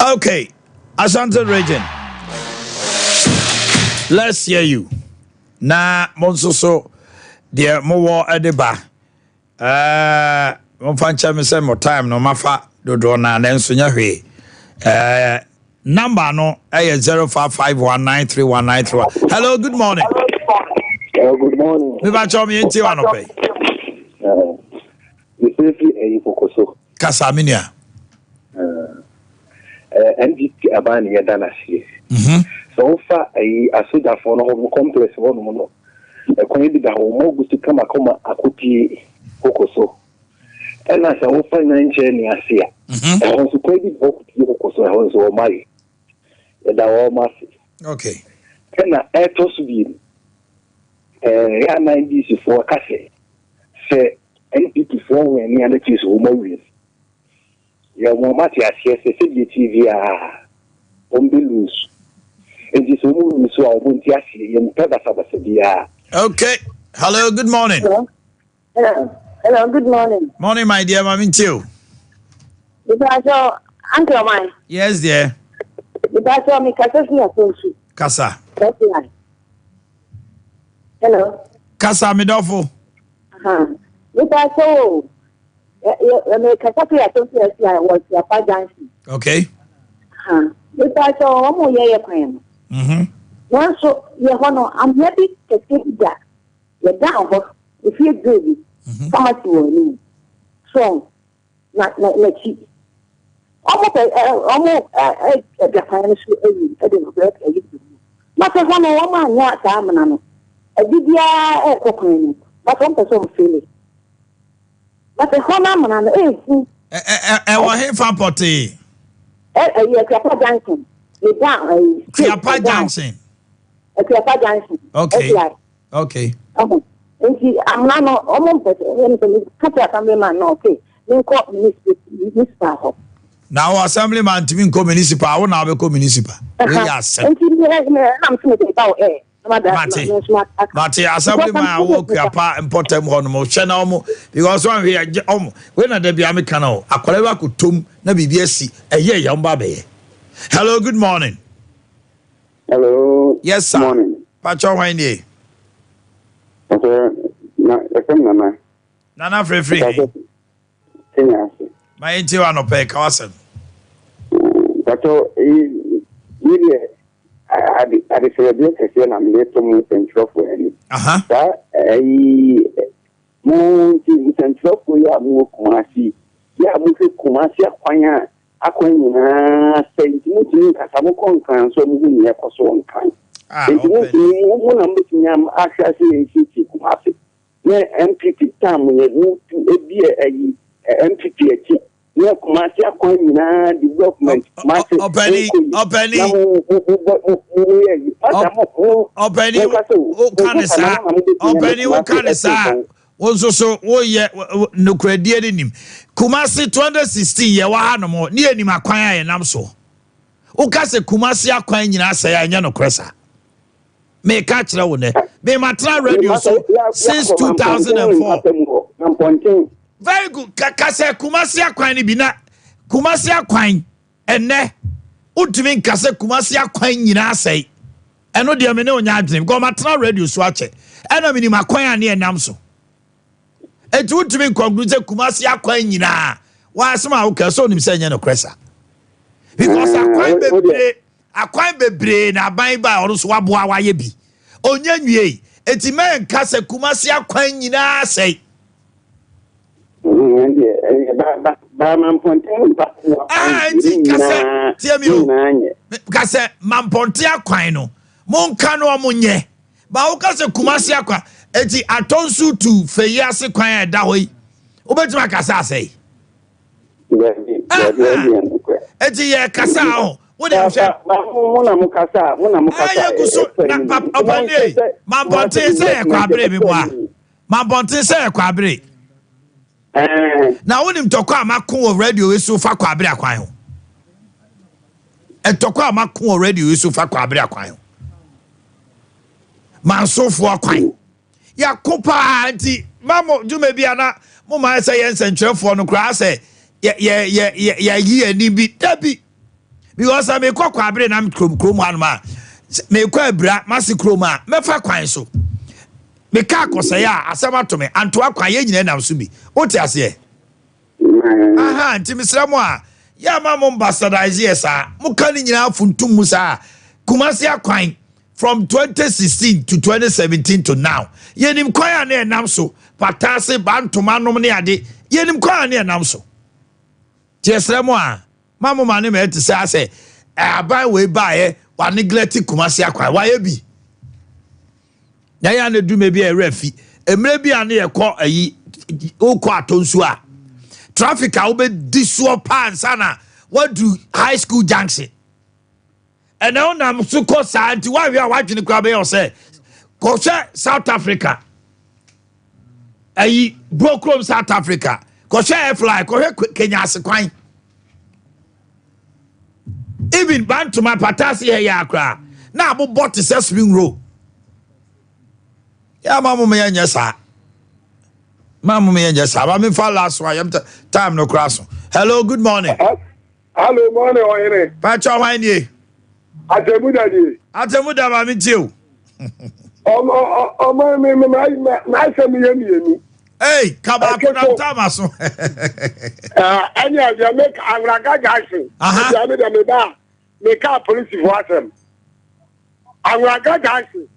Okay, Asante region. Let's hear you. Na monsoso dear mowo edeba. Monfancha me say more time no mafa dodo na nenso nya hwe. Number no 0551931931. Hello, good morning. Good morning. Me ba cho me enti wa no pe. You safely e fokoso. Kasaminia. NDP abani yada na sie. So far asoja for no complex one no. E kon bi da ho mo gustu kama akoti fokoso. Ena sa wo fa nje ni asia. E ho so ko bi okoti fokoso e ho so o mai. E da wo masi. Okay. Ena to so bi ya na ndisi for kase. Se NDP for we ni ana ti so mo wi. Ya mati asie se TV ombelus eji so mu so a obunti asie ye mpeda sabase bia. Okay, hello, good morning. Hello, good morning. Morning, my dear mami too. Because uncle mine. Yes, dear. Because me kasa si atonsu. Kasa. Hello. Kasa me dofo. Because me kasa si atonsu esi was ya pajansi. Okay. Because omo ye kwan. Once ye hono I'm happy to see that. Ye down ho if you good. Come to you. So not chi. Almost the financial aid. I didn't break a little. But I want a woman, not Tamano. A Didia cocaine, but one person feeling. But the Honaman and the I want him for potty. Papa Johnson. Papa Johnson. Papa Johnson. Okay. Okay. I'm not almost cut a family man, okay. Municipal. Now, assemblyman to me, municipal, I will now become municipal. Yes. Mate, assemblyman, I walk your part and put them on more channel because one here, when I debut a canal, a colleague could tomb, no BBSC, a year young baby. Hello, good morning. Hello. Yes, sir. Morning. Pacho Wayne. Nana free. My auntie one of pay cousin. Pacho, I celebrate a year and let them central for any. Central for ya more Kumasi. Ya Muki Kumasi Aquanya, Aquanya, Saint Mutin, Casamocon, so moving here for so long time. One am actually in City Kumasi. MPP time we moved to a beer MPP. No Kumasi Aquanya development. Openly. What can I say? So, oh, yeah, no credit in him. Kumasi 2016, ye wa no more, near him a choir and I'm so. Okase Kumasi a choir in us, I know Cressa. May catch the one. May Matra radio so since 2004. Very good. Kase Kumasi a choir bina. Kumasi akwan ene utumi nkase Kumasi akwan nyina sei eno de me ne onya adwene go matena radio so ache ena mini makwan ane enam so etu utumi conclude Kumasi akwan nyina wa asema wo kaso nim se nya no kresa because akwan bebre na ban ba oro so waboa waye bi onya nwie eti me nkase Kumasi akwan nyina sei kase mamponte akwan no monka no omunye ba wo kase Kumasi akwa eti atonsu tu feyiase kwan e da hoyi obetima kasa asai eti ye kasa ho wo de hwe mona mukasa na opane mamponte se e kwa bre mi boa mamponte se e kwa bre na wonim tokwa amakon o radio we so fa kwa abre akwan ho etokwa amakon o radio we so fa kwa abre akwan ho mansofo akwan ya kopa anti mamo jume bia na mo ma say yensentrefo no kra say ya yi ani bi tabi because am ekwa kwa abre na krom hanuma me kwa abra masi kroma me fa kwan so me ka akose ya asema to me anto akwan ye nyina nam so bi oti ase aha nti misra mo a ya ma mo ambassadorize esa mo kan nyina funtum musa Kumasi akwan from 2016 to 2017 to now yenim kwan na enam so patase bantoma nom ne ade yenim kwan na enam so tiesra mo a mamu mane me te say aban we bae wa neglect Kumasi akwan wa ye bi ya na du me bi e refi emre bi ane ye kọ ayi okọ atonsu a traffic a obe disuo pan sana what do high school junction and now na msuko sa anti wa wi a wadwene kwa be yo say ko South Africa ayi brokrom South Africa ko fly ko Kenya asekwan even bantuma patasi here ya akra na abobot se spring roll ya mamu me nya sa mamu me nya sa ba me fa last one yam time no kraso. Hello, good morning. Hello, morning oyere pacho hwan nie atemuda ma mi tio o me na se mi yemi hey kaba kuna tama so anya ya make anraga gashi ya me da me ba me ka police for asem anraga gashi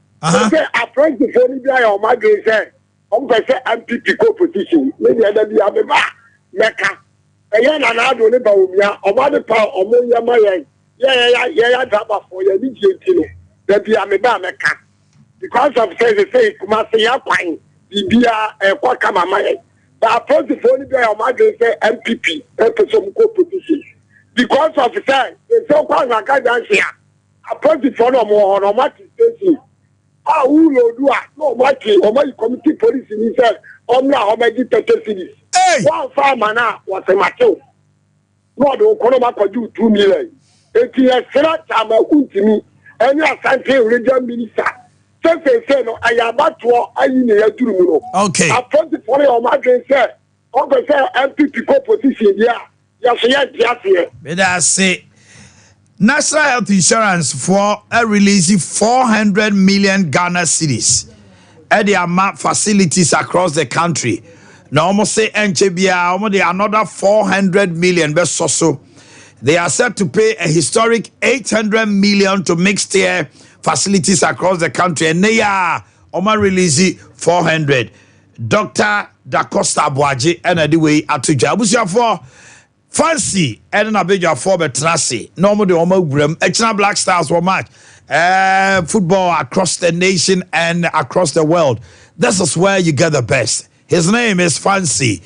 say apprentice ni bi ayo ma ge say on pe say MPP co position me dey da bi me ba meka eya na do ne ba omia o ma de pa o mo ya ma ya drama for ya ni jenti no da bi me ba meka because of say Kumasi akwan bibia kwa kama maye but approach for ni bi ayo ma ge say MPP person co position because of say so kwa na ka dansia approach for no mo no ma station who lo do no mati o my committee police ni say omna o ma di 30 cities one farmer na was a macho no do kono ma ko ju 2 million eti e sira tama untimi eni asante region minister say no ayabato ayi ne ya duru mu no okay approach for o ma gen say o go say MPP co position ya so ya dia be that say National Health Insurance for releasing 400 million Ghana cedis at the AMA facilities across the country. Now, almost say NCBA, almost another 400 million. So they are set to pay a historic 800 million to mixed air facilities across the country. And they are releasing 400. Dr. Da Costa Boakye and the way Atuja. For Fancy and a big for Betrasi. Normally, Echina Black Stars were match. Football across the nation and across the world. This is where you get the best. His name is Fancy.